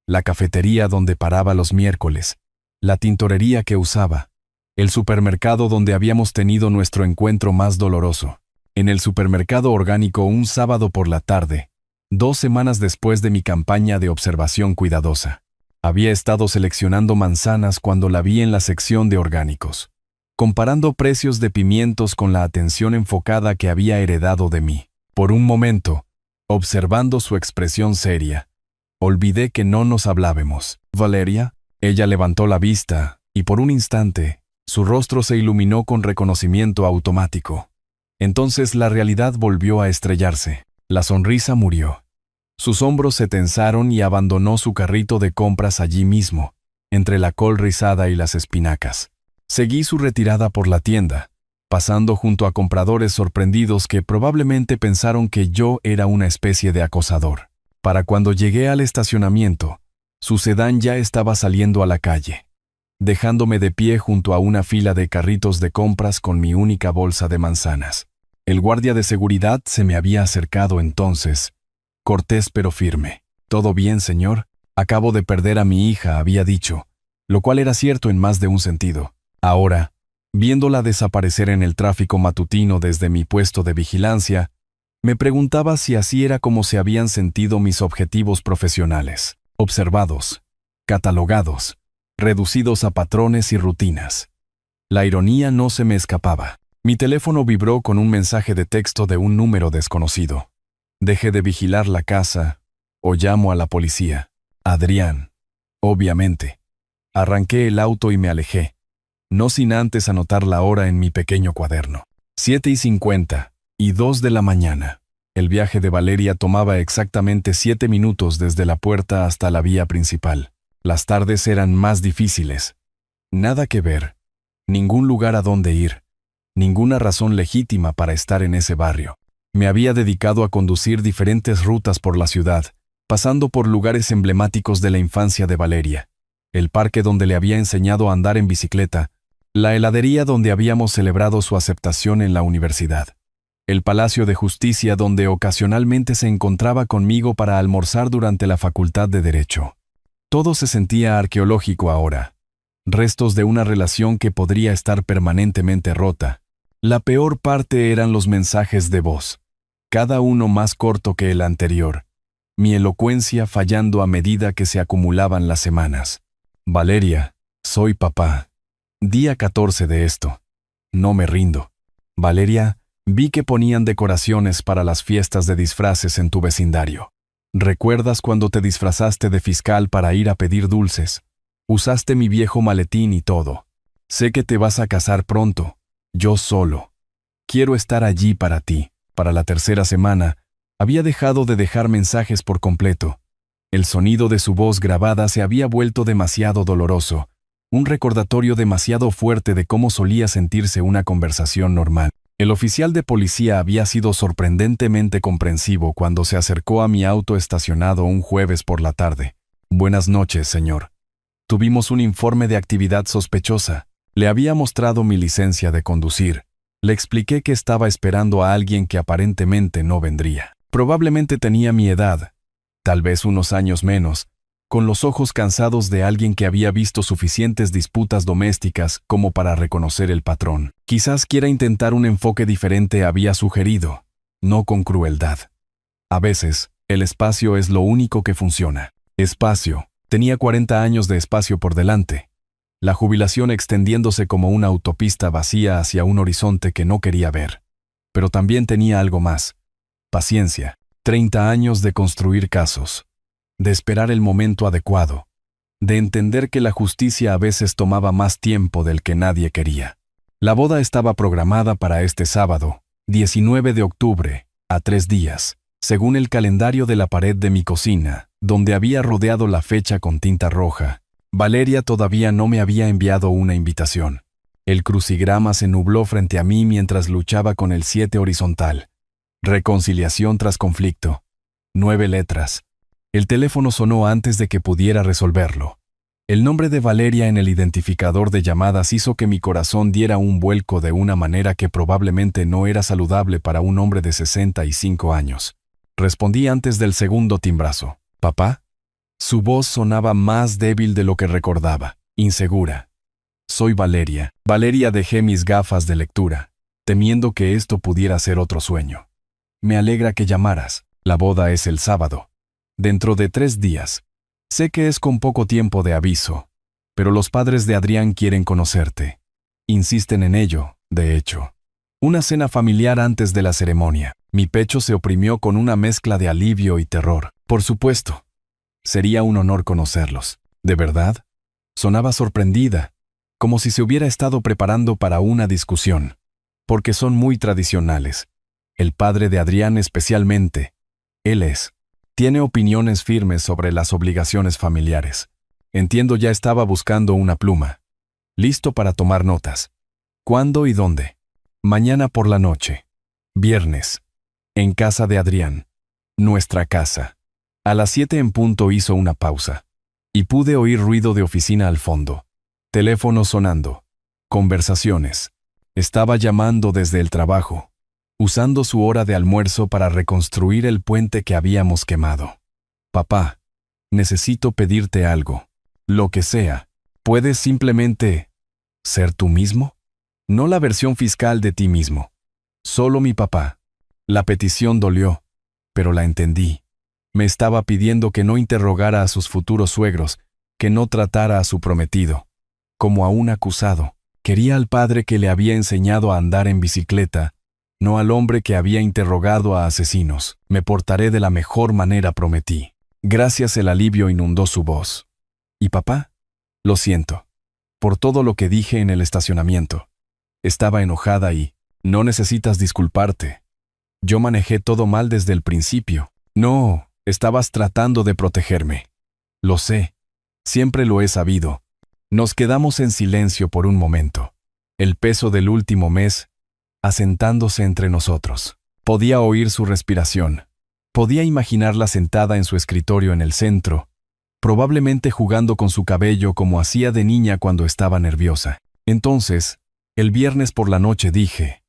La cafetería donde paraba los miércoles, la tintorería que usaba, el supermercado donde habíamos tenido nuestro encuentro más doloroso. En el supermercado orgánico un sábado por la tarde, 2 semanas después de mi campaña de observación cuidadosa. Había estado seleccionando manzanas cuando la vi en la sección de orgánicos, comparando precios de pimientos con la atención enfocada que había heredado de mí. Por un momento, observando su expresión seria, olvidé que no nos hablábamos. «Valeria». Ella levantó la vista, y por un instante, su rostro se iluminó con reconocimiento automático. Entonces la realidad volvió a estrellarse. La sonrisa murió. Sus hombros se tensaron y abandonó su carrito de compras allí mismo, entre la col rizada y las espinacas. Seguí su retirada por la tienda, pasando junto a compradores sorprendidos que probablemente pensaron que yo era una especie de acosador. Para cuando llegué al estacionamiento, su sedán ya estaba saliendo a la calle. dejándome de pie junto a una fila de carritos de compras con mi única bolsa de manzanas. El guardia de seguridad se me había acercado entonces, cortés pero firme. «¿Todo bien, señor? Acabo de perder a mi hija», había dicho, lo cual era cierto en más de un sentido. Ahora, viéndola desaparecer en el tráfico matutino desde mi puesto de vigilancia, me preguntaba si así era como se habían sentido mis objetivos profesionales, observados, catalogados, reducidos a patrones y rutinas. La ironía no se me escapaba. Mi teléfono vibró con un mensaje de texto de un número desconocido. «Dejé de vigilar la casa o llamo a la policía. Adrián». Obviamente. Arranqué el auto y me alejé, no sin antes anotar la hora en mi pequeño cuaderno. 7:50 y 2 de la mañana. El viaje de Valeria tomaba exactamente 7 minutos desde la puerta hasta la vía principal. Las tardes eran más difíciles. Nada que ver. Ningún lugar a donde ir. Ninguna razón legítima para estar en ese barrio. Me había dedicado a conducir diferentes rutas por la ciudad, pasando por lugares emblemáticos de la infancia de Valeria. El parque donde le había enseñado a andar en bicicleta, la heladería donde habíamos celebrado su aceptación en la universidad, el Palacio de Justicia donde ocasionalmente se encontraba conmigo para almorzar durante la Facultad de Derecho. Todo se sentía arqueológico ahora, restos de una relación que podría estar permanentemente rota. La peor parte eran los mensajes de voz, cada uno más corto que el anterior, mi elocuencia fallando a medida que se acumulaban las semanas. «Valeria, soy papá. Día 14 de esto. No me rindo. Valeria, vi que ponían decoraciones para las fiestas de disfraces en tu vecindario. ¿Recuerdas cuando te disfrazaste de fiscal para ir a pedir dulces? Usaste mi viejo maletín y todo. Sé que te vas a casar pronto. Yo solo. Quiero estar allí para ti». Para la tercera semana, había dejado de dejar mensajes por completo. El sonido de su voz grabada se había vuelto demasiado doloroso, un recordatorio demasiado fuerte de cómo solía sentirse una conversación normal. El oficial de policía había sido sorprendentemente comprensivo cuando se acercó a mi auto estacionado un jueves por la tarde. «Buenas noches, señor. Tuvimos un informe de actividad sospechosa. Le había mostrado mi licencia de conducir. Le expliqué que estaba esperando a alguien que aparentemente no vendría. Probablemente tenía mi edad, tal vez unos años menos, con los ojos cansados de alguien que había visto suficientes disputas domésticas como para reconocer el patrón. Quizás quiera intentar un enfoque diferente, había sugerido, no con crueldad. A veces, el espacio es lo único que funciona. Espacio. Tenía 40 años de espacio por delante. La jubilación extendiéndose como una autopista vacía hacia un horizonte que no quería ver. Pero también tenía algo más. Paciencia. 30 años de construir casos, de esperar el momento adecuado, de entender que la justicia a veces tomaba más tiempo del que nadie quería. La boda estaba programada para este sábado, 19 de octubre, a 3 días, según el calendario de la pared de mi cocina, donde había rodeado la fecha con tinta roja. Valeria todavía no me había enviado una invitación. El crucigrama se nubló frente a mí mientras luchaba con el 7 horizontal. Reconciliación tras conflicto. 9 letras. El teléfono sonó antes de que pudiera resolverlo. El nombre de Valeria en el identificador de llamadas hizo que mi corazón diera un vuelco de una manera que probablemente no era saludable para un hombre de 65 años. Respondí antes del segundo timbrazo. «¿Papá?» Su voz sonaba más débil de lo que recordaba, insegura. «Soy Valeria». Valeria, dejé mis gafas de lectura, temiendo que esto pudiera ser otro sueño. «Me alegra que llamaras. La boda es el sábado. Dentro de 3 días. Sé que es con poco tiempo de aviso, pero los padres de Adrián quieren conocerte. Insisten en ello, de hecho. Una cena familiar antes de la ceremonia». Mi pecho se oprimió con una mezcla de alivio y terror. Por supuesto. Sería un honor conocerlos. ¿De verdad? Sonaba sorprendida, como si se hubiera estado preparando para una discusión. Porque son muy tradicionales. El padre de Adrián especialmente. Tiene opiniones firmes sobre las obligaciones familiares. Entiendo, ya estaba buscando una pluma. Listo para tomar notas. ¿Cuándo y dónde? Mañana por la noche. Viernes. En casa de Adrián. Nuestra casa. A las 7 en punto hizo una pausa. Y pude oír ruido de oficina al fondo. Teléfono sonando. Conversaciones. Estaba llamando desde el trabajo, usando su hora de almuerzo para reconstruir el puente que habíamos quemado. Papá, necesito pedirte algo. Lo que sea. ¿Puedes simplemente ser tú mismo? No la versión fiscal de ti mismo. Solo mi papá. La petición dolió, pero la entendí. Me estaba pidiendo que no interrogara a sus futuros suegros, que no tratara a su prometido como a un acusado. Quería al padre que le había enseñado a andar en bicicleta, no al hombre que había interrogado a asesinos. Me portaré de la mejor manera, prometí. Gracias, el alivio inundó su voz. ¿Y papá? Lo siento. Por todo lo que dije en el estacionamiento. Estaba enojada y, no necesitas disculparte. Yo manejé todo mal desde el principio. No, estabas tratando de protegerme. Lo sé. Siempre lo he sabido. Nos quedamos en silencio por un momento. El peso del último mes, asentándose entre nosotros. Podía oír su respiración. Podía imaginarla sentada en su escritorio en el centro, probablemente jugando con su cabello como hacía de niña cuando estaba nerviosa. Entonces, el viernes por la noche dije,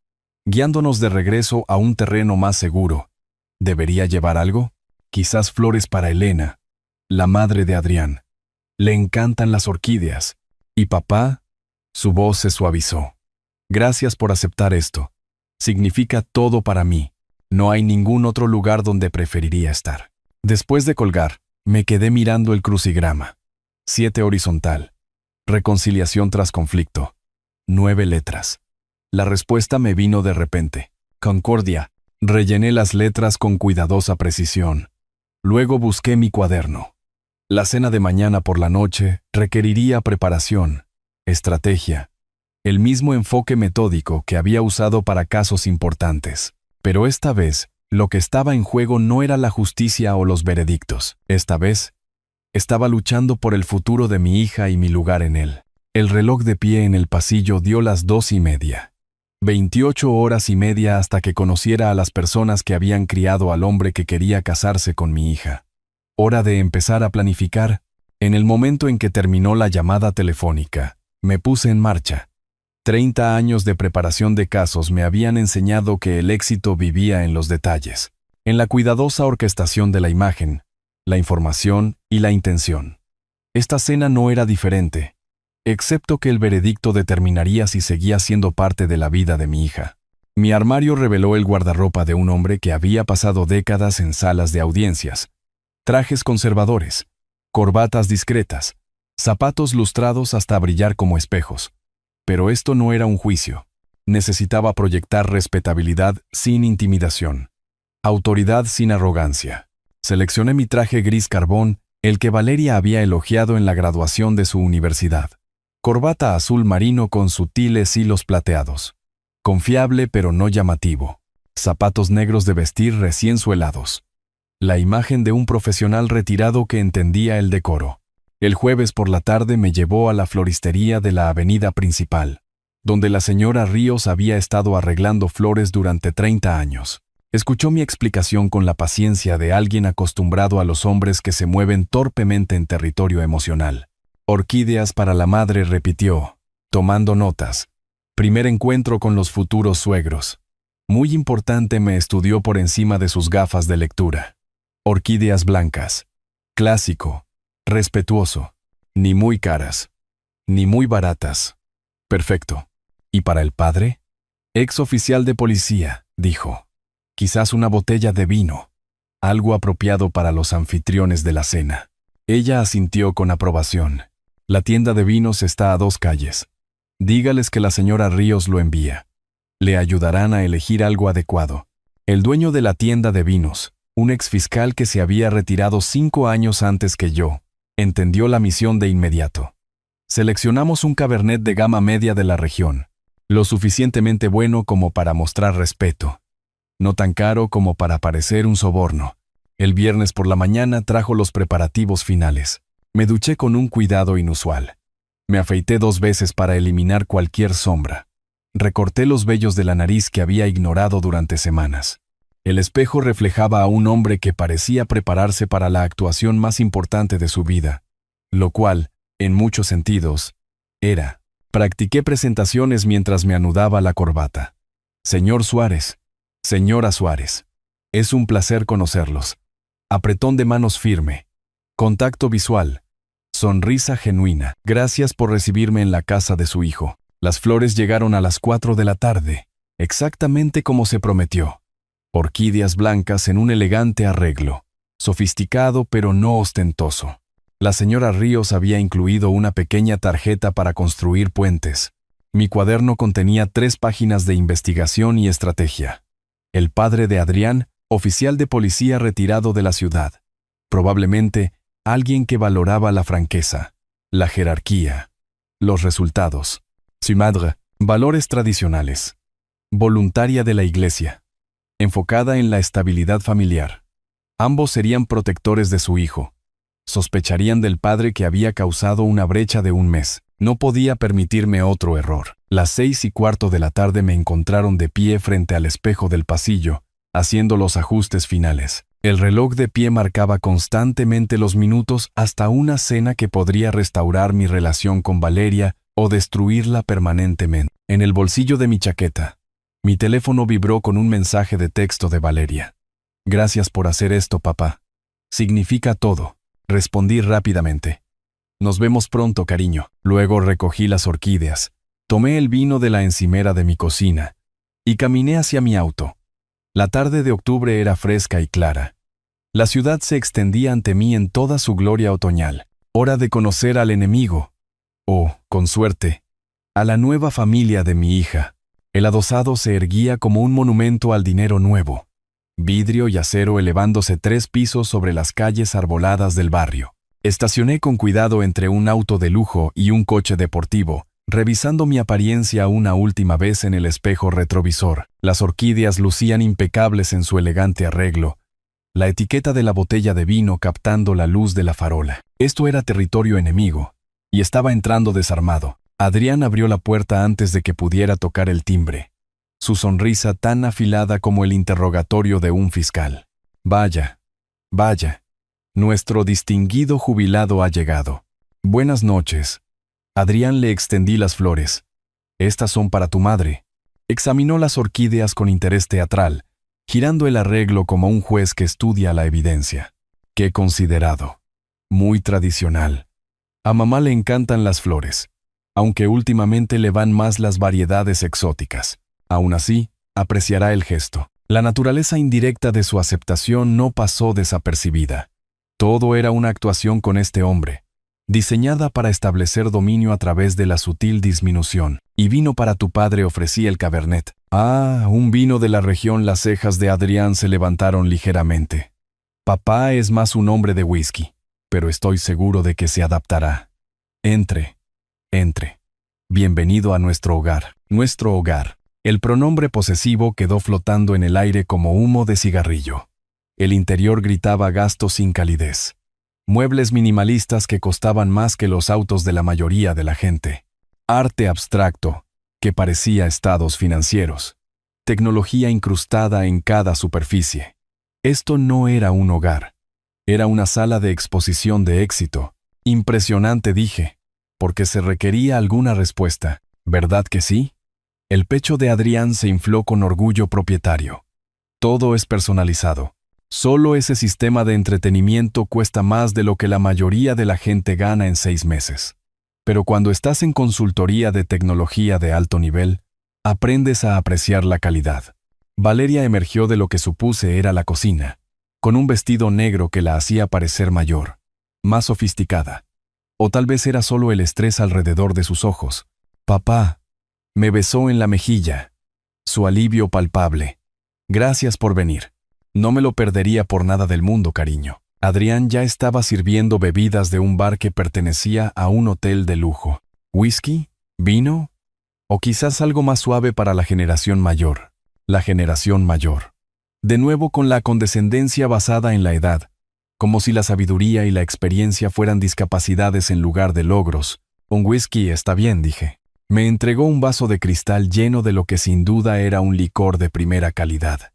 guiándonos de regreso a un terreno más seguro, ¿debería llevar algo? Quizás flores para Elena, la madre de Adrián. Le encantan las orquídeas. ¿Y papá? Su voz se suavizó. Gracias por aceptar esto. Significa todo para mí. No hay ningún otro lugar donde preferiría estar. Después de colgar, me quedé mirando el crucigrama. 7 horizontal. Reconciliación tras conflicto. 9 letras. La respuesta me vino de repente. Concordia. Rellené las letras con cuidadosa precisión. Luego busqué mi cuaderno. La cena de mañana por la noche requeriría preparación, estrategia, el mismo enfoque metódico que había usado para casos importantes. Pero esta vez, lo que estaba en juego no era la justicia o los veredictos. Esta vez, estaba luchando por el futuro de mi hija y mi lugar en él. El reloj de pie en el pasillo dio las 2:30. 28 horas y media hasta que conociera a las personas que habían criado al hombre que quería casarse con mi hija. Hora de empezar a planificar. En el momento en que terminó la llamada telefónica, me puse en marcha. 30 años de preparación de casos me habían enseñado que el éxito vivía en los detalles, en la cuidadosa orquestación de la imagen, la información y la intención. Esta cena no era diferente, excepto que el veredicto determinaría si seguía siendo parte de la vida de mi hija. Mi armario reveló el guardarropa de un hombre que había pasado décadas en salas de audiencias. Trajes conservadores, corbatas discretas, zapatos lustrados hasta brillar como espejos. Pero esto no era un juicio. Necesitaba proyectar respetabilidad sin intimidación, autoridad sin arrogancia. Seleccioné mi traje gris carbón, el que Valeria había elogiado en la graduación de su universidad. Corbata azul marino con sutiles hilos plateados. Confiable pero no llamativo. Zapatos negros de vestir recién suelados. La imagen de un profesional retirado que entendía el decoro. El jueves por la tarde me llevó a la floristería de la avenida principal, donde la señora Ríos había estado arreglando flores durante 30 años. Escuchó mi explicación con la paciencia de alguien acostumbrado a los hombres que se mueven torpemente en territorio emocional. Orquídeas para la madre, repitió, tomando notas. Primer encuentro con los futuros suegros. Muy importante, me estudió por encima de sus gafas de lectura. Orquídeas blancas. Clásico. Respetuoso. Ni muy caras. Ni muy baratas. Perfecto. ¿Y para el padre? Ex oficial de policía, dijo. Quizás una botella de vino. Algo apropiado para los anfitriones de la cena. Ella asintió con aprobación. La tienda de vinos está a 2 calles. Dígales que la señora Ríos lo envía. Le ayudarán a elegir algo adecuado. El dueño de la tienda de vinos, un exfiscal que se había retirado 5 años antes que yo, entendió la misión de inmediato. Seleccionamos un cabernet de gama media de la región, lo suficientemente bueno como para mostrar respeto, no tan caro como para parecer un soborno. El viernes por la mañana trajo los preparativos finales. Me duché con un cuidado inusual. Me afeité 2 veces para eliminar cualquier sombra. Recorté los vellos de la nariz que había ignorado durante semanas. El espejo reflejaba a un hombre que parecía prepararse para la actuación más importante de su vida, lo cual, en muchos sentidos, Practiqué presentaciones mientras me anudaba la corbata. Señor Suárez, señora Suárez, es un placer conocerlos. Apretón de manos firme. Contacto visual. Sonrisa genuina. Gracias por recibirme en la casa de su hijo. Las flores llegaron a las 4 de la tarde, exactamente como se prometió. Orquídeas blancas en un elegante arreglo. Sofisticado pero no ostentoso. La señora Ríos había incluido una pequeña tarjeta para construir puentes. Mi cuaderno contenía 3 páginas de investigación y estrategia. El padre de Adrián, oficial de policía retirado de la ciudad. Probablemente alguien que valoraba la franqueza, la jerarquía, los resultados. Su madre, valores tradicionales. Voluntaria de la iglesia. Enfocada en la estabilidad familiar. Ambos serían protectores de su hijo. Sospecharían del padre que había causado una brecha de 1 mes. No podía permitirme otro error. Las 6:15 de la tarde me encontraron de pie frente al espejo del pasillo, haciendo los ajustes finales. El reloj de pie marcaba constantemente los minutos hasta una cena que podría restaurar mi relación con Valeria o destruirla permanentemente. En el bolsillo de mi chaqueta, mi teléfono vibró con un mensaje de texto de Valeria. Gracias por hacer esto, papá. Significa todo. Respondí rápidamente. Nos vemos pronto, cariño. Luego recogí las orquídeas, tomé el vino de la encimera de mi cocina y caminé hacia mi auto. La tarde de octubre era fresca y clara. La ciudad se extendía ante mí en toda su gloria otoñal. Hora de conocer al enemigo. O, con suerte, a la nueva familia de mi hija. El adosado se erguía como un monumento al dinero nuevo. Vidrio y acero elevándose 3 pisos sobre las calles arboladas del barrio. Estacioné con cuidado entre un auto de lujo y un coche deportivo, revisando mi apariencia una última vez en el espejo retrovisor. Las orquídeas lucían impecables en su elegante arreglo, la etiqueta de la botella de vino captando la luz de la farola. Esto era territorio enemigo, y estaba entrando desarmado. Adrián abrió la puerta antes de que pudiera tocar el timbre. Su sonrisa tan afilada como el interrogatorio de un fiscal. Vaya, vaya, nuestro distinguido jubilado ha llegado. Buenas noches. Adrián le extendí las flores. Estas son para tu madre. Examinó las orquídeas con interés teatral, girando el arreglo como un juez que estudia la evidencia. Qué considerado. Muy tradicional. A mamá le encantan las flores, aunque últimamente le van más las variedades exóticas. Aún así, apreciará el gesto. La naturaleza indirecta de su aceptación no pasó desapercibida. Todo era una actuación con este hombre, diseñada para establecer dominio a través de la sutil disminución. Y vino para tu padre, ofrecí el Cabernet. Ah, un vino de la región. Las cejas de Adrián se levantaron ligeramente. Papá es más un hombre de whisky, pero estoy seguro de que se adaptará. Entre. Bienvenido a nuestro hogar. Nuestro hogar. El pronombre posesivo quedó flotando en el aire como humo de cigarrillo. El interior gritaba gasto sin calidez. Muebles minimalistas que costaban más que los autos de la mayoría de la gente. Arte abstracto, que parecía estados financieros. Tecnología incrustada en cada superficie. Esto no era un hogar. Era una sala de exposición de éxito. Impresionante, dije, porque se requería alguna respuesta. ¿Verdad que sí? El pecho de Adrián se infló con orgullo propietario. Todo es personalizado. Solo ese sistema de entretenimiento cuesta más de lo que la mayoría de la gente gana en 6 meses. Pero cuando estás en consultoría de tecnología de alto nivel, aprendes a apreciar la calidad. Valeria emergió de lo que supuse era la cocina, con un vestido negro que la hacía parecer mayor, más sofisticada. O tal vez era solo el estrés alrededor de sus ojos. Papá. Me besó en la mejilla. Su alivio palpable. Gracias por venir. No me lo perdería por nada del mundo, cariño. Adrián ya estaba sirviendo bebidas de un bar que pertenecía a un hotel de lujo. ¿Whisky? ¿Vino? O quizás algo más suave para la generación mayor. La generación mayor. De nuevo con la condescendencia basada en la edad, como si la sabiduría y la experiencia fueran discapacidades en lugar de logros. Un whisky está bien, dije. Me entregó un vaso de cristal lleno de lo que sin duda era un licor de primera calidad.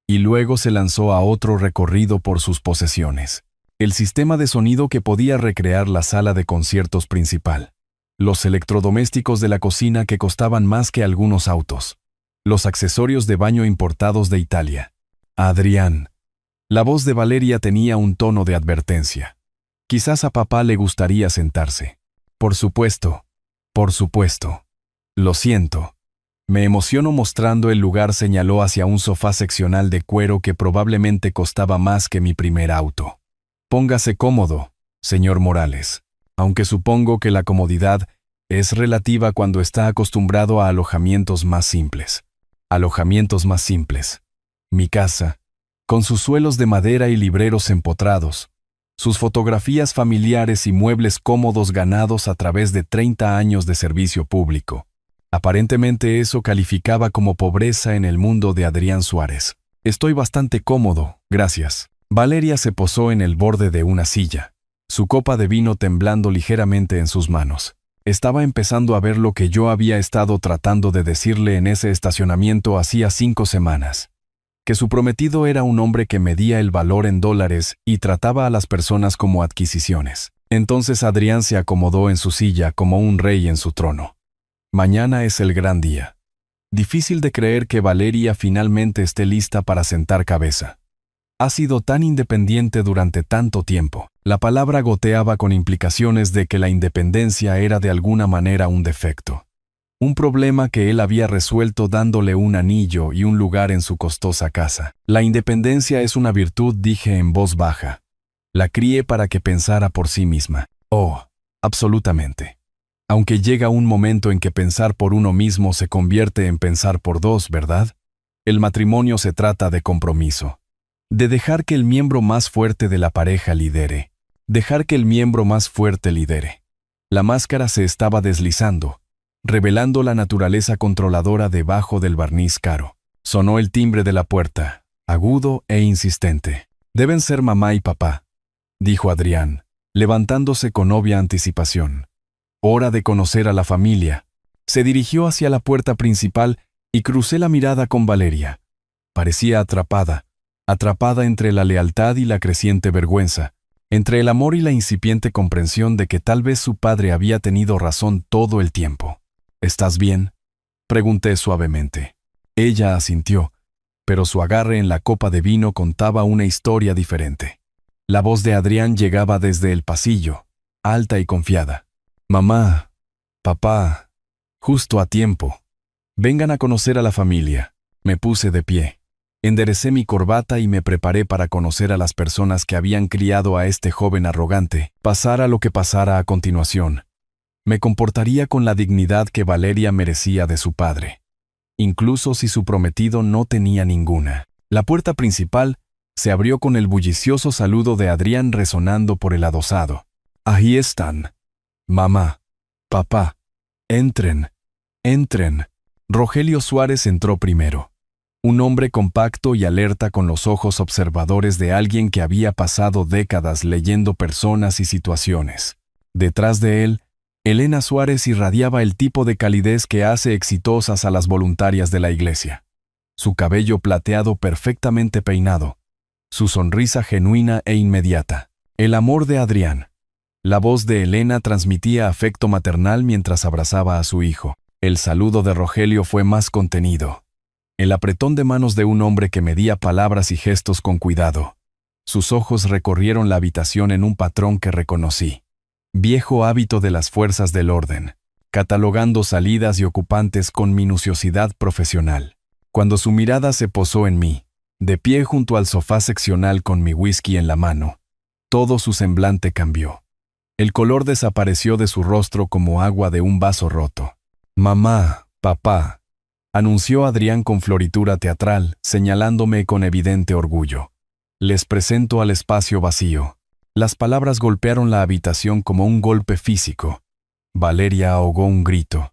Y luego se lanzó a otro recorrido por sus posesiones. El sistema de sonido que podía recrear la sala de conciertos principal. los electrodomésticos de la cocina que costaban más que algunos autos, los accesorios de baño importados de Italia. Adrián. La voz de Valeria tenía un tono de advertencia. Quizás a papá le gustaría sentarse. Por supuesto. Por supuesto. Lo siento. Me emociono mostrando el lugar. Señaló hacia un sofá seccional de cuero que probablemente costaba más que mi primer auto. Póngase cómodo, señor Morales. Aunque supongo que la comodidad es relativa cuando está acostumbrado a alojamientos más simples. Alojamientos más simples. Mi casa, con sus suelos de madera y libreros empotrados, sus fotografías familiares y muebles cómodos ganados a través de 30 años de servicio público. Aparentemente eso calificaba como pobreza en el mundo de Adrián Suárez. Estoy bastante cómodo, gracias. Valeria se posó en el borde de una silla, su copa de vino temblando ligeramente en sus manos. Estaba empezando a ver lo que yo había estado tratando de decirle en ese estacionamiento hacía 5 semanas. Que su prometido era un hombre que medía el valor en dólares y trataba a las personas como adquisiciones. Entonces Adrián se acomodó en su silla como un rey en su trono. Mañana es el gran día. Difícil de creer que Valeria finalmente esté lista para sentar cabeza. Ha sido tan independiente durante tanto tiempo. La palabra goteaba con implicaciones de que la independencia era de alguna manera un defecto. Un problema que él había resuelto dándole un anillo y un lugar en su costosa casa. La independencia es una virtud, dije en voz baja. La crié para que pensara por sí misma. Oh, absolutamente. Aunque llega un momento en que pensar por uno mismo se convierte en pensar por dos, ¿verdad? El matrimonio se trata de compromiso. De dejar que el miembro más fuerte de la pareja lidere. Dejar que el miembro más fuerte lidere. La máscara se estaba deslizando, revelando la naturaleza controladora debajo del barniz caro. Sonó el timbre de la puerta, agudo e insistente. Deben ser mamá y papá, dijo Adrián, levantándose con obvia anticipación. Hora de conocer a la familia. Se dirigió hacia la puerta principal y crucé la mirada con Valeria. Parecía atrapada entre la lealtad y la creciente vergüenza, entre el amor y la incipiente comprensión de que tal vez su padre había tenido razón todo el tiempo. ¿Estás bien?, pregunté suavemente. Ella asintió, pero su agarre en la copa de vino contaba una historia diferente. La voz de Adrián llegaba desde el pasillo, alta y confiada. Mamá, papá, justo a tiempo. Vengan a conocer a la familia. Me puse de pie. Enderecé mi corbata y me preparé para conocer a las personas que habían criado a este joven arrogante. Pasara lo que pasara a continuación, me comportaría con la dignidad que Valeria merecía de su padre, incluso si su prometido no tenía ninguna. La puerta principal se abrió con el bullicioso saludo de Adrián resonando por el adosado. Ahí están. Mamá, papá, entren, entren. Rogelio Suárez entró primero. Un hombre compacto y alerta con los ojos observadores de alguien que había pasado décadas leyendo personas y situaciones. Detrás de él, Elena Suárez irradiaba el tipo de calidez que hace exitosas a las voluntarias de la iglesia. Su cabello plateado perfectamente peinado, su sonrisa genuina e inmediata. El amor de Adrián. La voz de Elena transmitía afecto maternal mientras abrazaba a su hijo. El saludo de Rogelio fue más contenido. El apretón de manos de un hombre que medía palabras y gestos con cuidado. Sus ojos recorrieron la habitación en un patrón que reconocí. Viejo hábito de las fuerzas del orden, catalogando salidas y ocupantes con minuciosidad profesional. Cuando su mirada se posó en mí, de pie junto al sofá seccional con mi whisky en la mano, todo su semblante cambió. El color desapareció de su rostro como agua de un vaso roto. Mamá, papá, anunció Adrián con floritura teatral, señalándome con evidente orgullo. Les presento al espacio vacío. Las palabras golpearon la habitación como un golpe físico. Valeria ahogó un grito.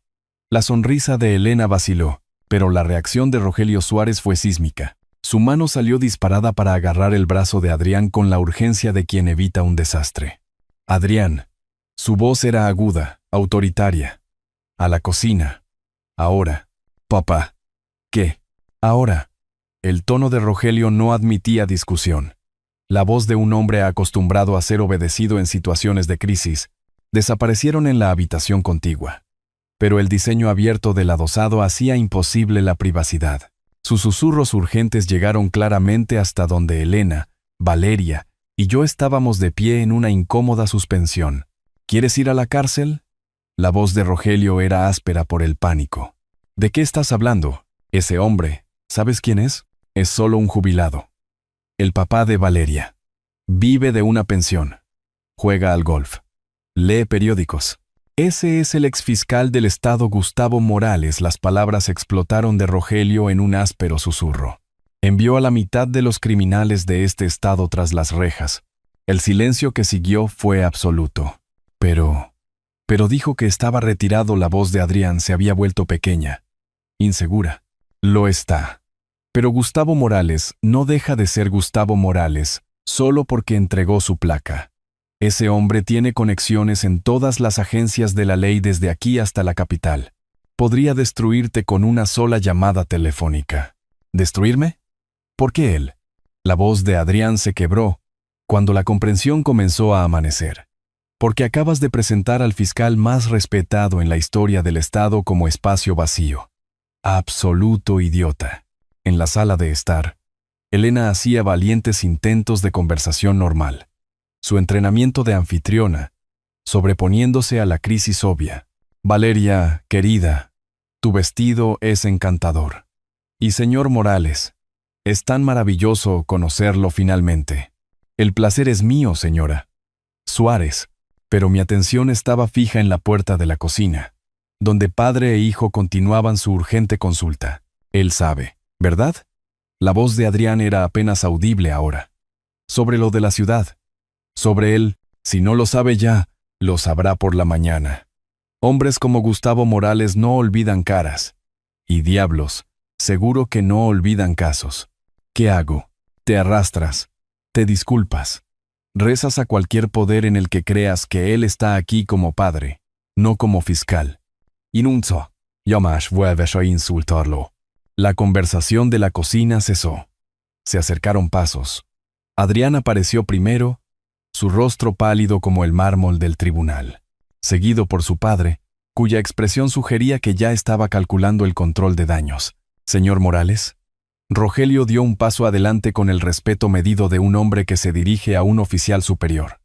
La sonrisa de Elena vaciló, pero la reacción de Rogelio Suárez fue sísmica. Su mano salió disparada para agarrar el brazo de Adrián con la urgencia de quien evita un desastre. Adrián. Su voz era aguda, autoritaria. A la cocina. Ahora. Papá. ¿Qué? Ahora. El tono de Rogelio no admitía discusión. La voz de un hombre acostumbrado a ser obedecido en situaciones de crisis, Desaparecieron en la habitación contigua. Pero el diseño abierto del adosado hacía imposible la privacidad. Sus susurros urgentes llegaron claramente hasta donde Elena, Valeria y yo estábamos de pie en una incómoda suspensión. ¿Quieres ir a la cárcel? La voz de Rogelio era áspera por el pánico. ¿De qué estás hablando? Ese hombre, ¿sabes quién es? Es solo un jubilado. El papá de Valeria. Vive de una pensión. Juega al golf. Lee periódicos. Ese es el exfiscal del estado Gustavo Morales. Las palabras explotaron de Rogelio en un áspero susurro. Envió a la mitad de los criminales de este estado tras las rejas. El silencio que siguió fue absoluto. Pero dijo que estaba retirado. La voz de Adrián se había vuelto pequeña, insegura. Lo está. Pero Gustavo Morales no deja de ser Gustavo Morales solo porque entregó su placa. Ese hombre tiene conexiones en todas las agencias de la ley desde aquí hasta la capital. Podría destruirte con una sola llamada telefónica. ¿Destruirme? ¿Por qué él? La voz de Adrián se quebró cuando la comprensión comenzó a amanecer. Porque acabas de presentar al fiscal más respetado en la historia del Estado como espacio vacío. Absoluto idiota. En la sala de estar, Elena hacía valientes intentos de conversación normal. Su entrenamiento de anfitriona, sobreponiéndose a la crisis obvia. Valeria, querida, tu vestido es encantador. Y señor Morales, es tan maravilloso conocerlo finalmente. El placer es mío, señora Suárez. Pero mi atención estaba fija en la puerta de la cocina, donde padre e hijo continuaban su urgente consulta. Él sabe, ¿verdad? La voz de Adrián era apenas audible ahora. Sobre lo de la ciudad. Sobre él, si no lo sabe ya, lo sabrá por la mañana. Hombres como Gustavo Morales no olvidan caras. Y diablos, seguro que no olvidan casos. ¿Qué hago? Te arrastras. Te disculpas. Rezas a cualquier poder en el que creas que él está aquí como padre, no como fiscal. Inunzo, Yamash vuelves a insultarlo. La conversación de la cocina cesó. Se acercaron pasos. Adrián apareció primero, su rostro pálido como el mármol del tribunal, seguido por su padre, cuya expresión sugería que ya estaba calculando el control de daños. Señor Morales. Rogelio dio un paso adelante con el respeto medido de un hombre que se dirige a un oficial superior.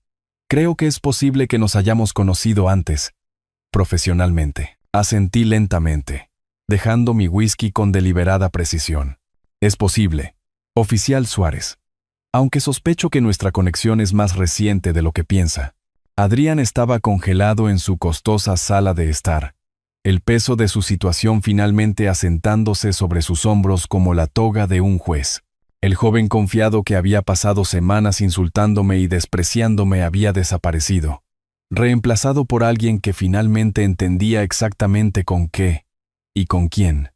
Creo que es posible que nos hayamos conocido antes. Profesionalmente. Asentí lentamente, dejando mi whisky con deliberada precisión. Es posible. Oficial Suárez. Aunque sospecho que nuestra conexión es más reciente de lo que piensa. Adrián estaba congelado en su costosa sala de estar. El peso de su situación finalmente asentándose sobre sus hombros como la toga de un juez. El joven confiado que había pasado semanas insultándome y despreciándome había desaparecido, reemplazado por alguien que finalmente entendía exactamente con qué y con quién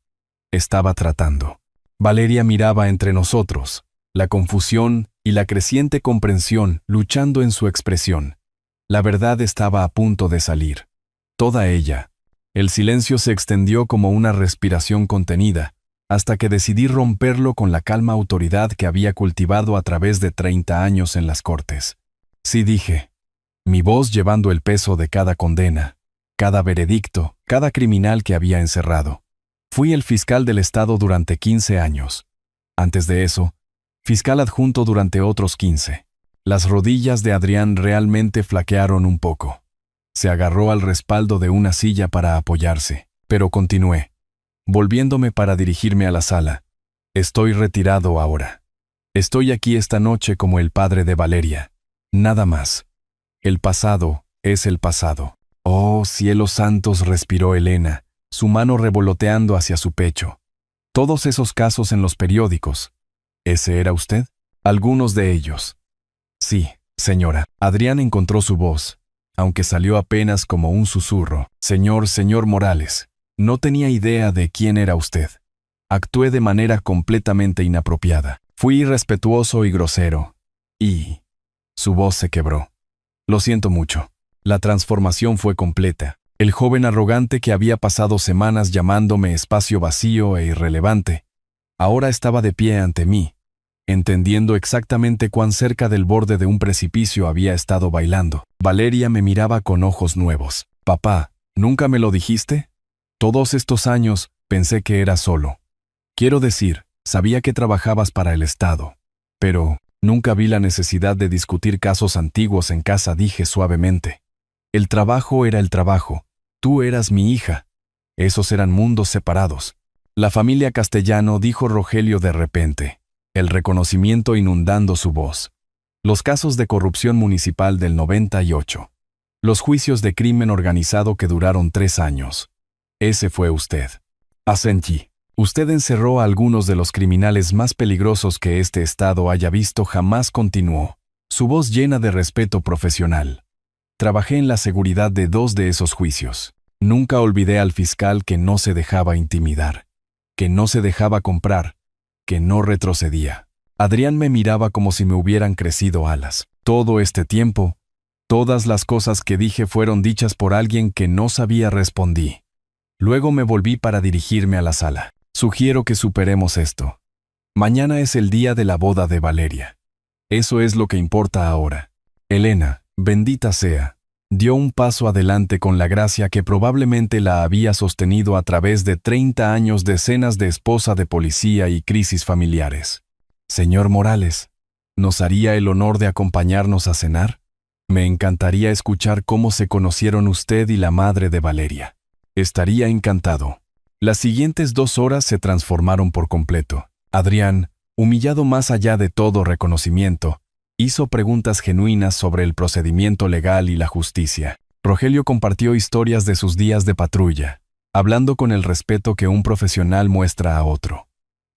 estaba tratando. Valeria miraba entre nosotros, la confusión y la creciente comprensión luchando en su expresión. La verdad estaba a punto de salir. Toda ella. El silencio se extendió como una respiración contenida, hasta que decidí romperlo con la calma autoridad que había cultivado a través de 30 años en las cortes. Sí, dije, mi voz llevando el peso de cada condena, cada veredicto, cada criminal que había encerrado. Fui el fiscal del Estado durante 15 años. Antes de eso, fiscal adjunto durante otros 15. Las rodillas de Adrián realmente flaquearon un poco. Se agarró al respaldo de una silla para apoyarse, pero continué, volviéndome para dirigirme a la sala. Estoy retirado ahora. Estoy aquí esta noche como el padre de Valeria. Nada más. El pasado es el pasado. Oh, cielos santos, respiró Elena, su mano revoloteando hacia su pecho. Todos esos casos en los periódicos. ¿Ese era usted? Algunos de ellos. Sí, señora. Adrián encontró su voz, aunque salió apenas como un susurro. Señor Morales, no tenía idea de quién era usted. Actué de manera completamente inapropiada. Fui irrespetuoso y grosero. Y su voz se quebró. Lo siento mucho. La transformación fue completa. El joven arrogante que había pasado semanas llamándome espacio vacío e irrelevante, ahora estaba de pie ante mí, entendiendo exactamente cuán cerca del borde de un precipicio había estado bailando. Valeria me miraba con ojos nuevos. «Papá, ¿nunca me lo dijiste? Todos estos años pensé que eras solo. Quiero decir, sabía que trabajabas para el Estado, pero nunca vi la necesidad de discutir casos antiguos en casa», dije suavemente. «El trabajo era el trabajo. Tú eras mi hija. Esos eran mundos separados». «La familia Castellano», dijo Rogelio de repente, el reconocimiento inundando su voz. «Los casos de corrupción municipal del 98. Los juicios de crimen organizado que duraron 3 años. Ese fue usted. Asentí. Usted encerró a algunos de los criminales más peligrosos que este estado haya visto jamás», continuó, su voz llena de respeto profesional. «Trabajé en la seguridad de 2 de esos juicios. Nunca olvidé al fiscal que no se dejaba intimidar, que no se dejaba comprar, que no retrocedía». Adrián me miraba como si me hubieran crecido alas. Todo este tiempo, todas las cosas que dije fueron dichas por alguien que no sabía, respondí. Luego me volví para dirigirme a la sala. «Sugiero que superemos esto. Mañana es el día de la boda de Valeria. Eso es lo que importa ahora». Elena, bendita sea, dio un paso adelante con la gracia que probablemente la había sostenido a través de 30 años de escenas de esposa de policía y crisis familiares. «Señor Morales, ¿nos haría el honor de acompañarnos a cenar? Me encantaría escuchar cómo se conocieron usted y la madre de Valeria». «Estaría encantado». Las siguientes 2 horas se transformaron por completo. Adrián, humillado más allá de todo reconocimiento, hizo preguntas genuinas sobre el procedimiento legal y la justicia. Rogelio compartió historias de sus días de patrulla, hablando con el respeto que un profesional muestra a otro.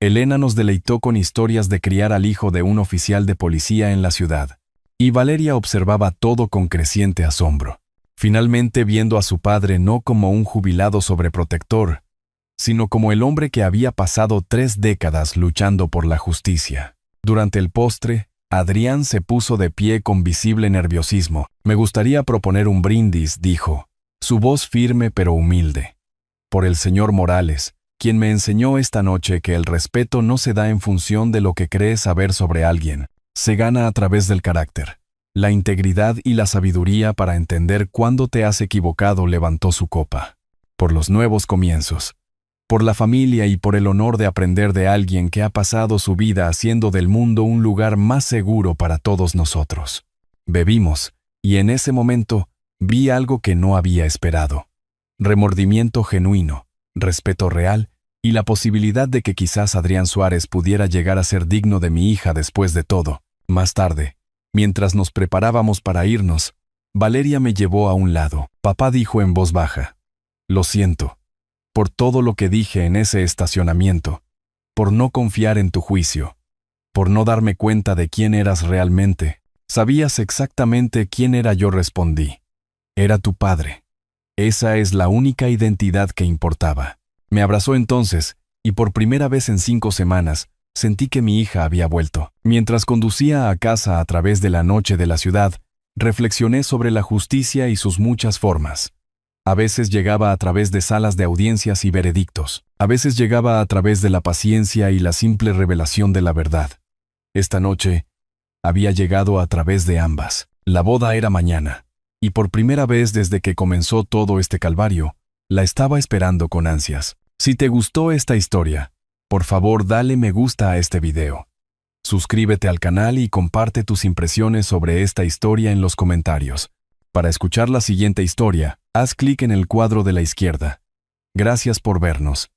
Elena nos deleitó con historias de criar al hijo de un oficial de policía en la ciudad, y Valeria observaba todo con creciente asombro, finalmente viendo a su padre no como un jubilado sobreprotector, sino como el hombre que había pasado 3 décadas luchando por la justicia. Durante el postre, Adrián se puso de pie con visible nerviosismo. «Me gustaría proponer un brindis», dijo, su voz firme pero humilde. «Por el señor Morales, quien me enseñó esta noche que el respeto no se da en función de lo que crees saber sobre alguien, se gana a través del carácter, la integridad y la sabiduría para entender cuándo te has equivocado», levantó su copa. «Por los nuevos comienzos, por la familia y por el honor de aprender de alguien que ha pasado su vida haciendo del mundo un lugar más seguro para todos nosotros». Bebimos, y en ese momento vi algo que no había esperado. Remordimiento genuino, respeto real y la posibilidad de que quizás Adrián Suárez pudiera llegar a ser digno de mi hija después de todo. Más tarde, mientras nos preparábamos para irnos, Valeria me llevó a un lado. «Papá», dijo en voz baja, «lo siento por todo lo que dije en ese estacionamiento, por no confiar en tu juicio, por no darme cuenta de quién eras realmente». «Sabías exactamente quién era yo», respondí. «Era tu padre. Esa es la única identidad que importaba». Me abrazó entonces, y por primera vez en 5 semanas, sentí que mi hija había vuelto. Mientras conducía a casa a través de la noche de la ciudad, reflexioné sobre la justicia y sus muchas formas. A veces llegaba a través de salas de audiencias y veredictos. A veces llegaba a través de la paciencia y la simple revelación de la verdad. Esta noche había llegado a través de ambas. La boda era mañana, y por primera vez desde que comenzó todo este calvario, la estaba esperando con ansias. Si te gustó esta historia, por favor dale me gusta a este video. Suscríbete al canal y comparte tus impresiones sobre esta historia en los comentarios. Para escuchar la siguiente historia, haz clic en el cuadro de la izquierda. Gracias por vernos.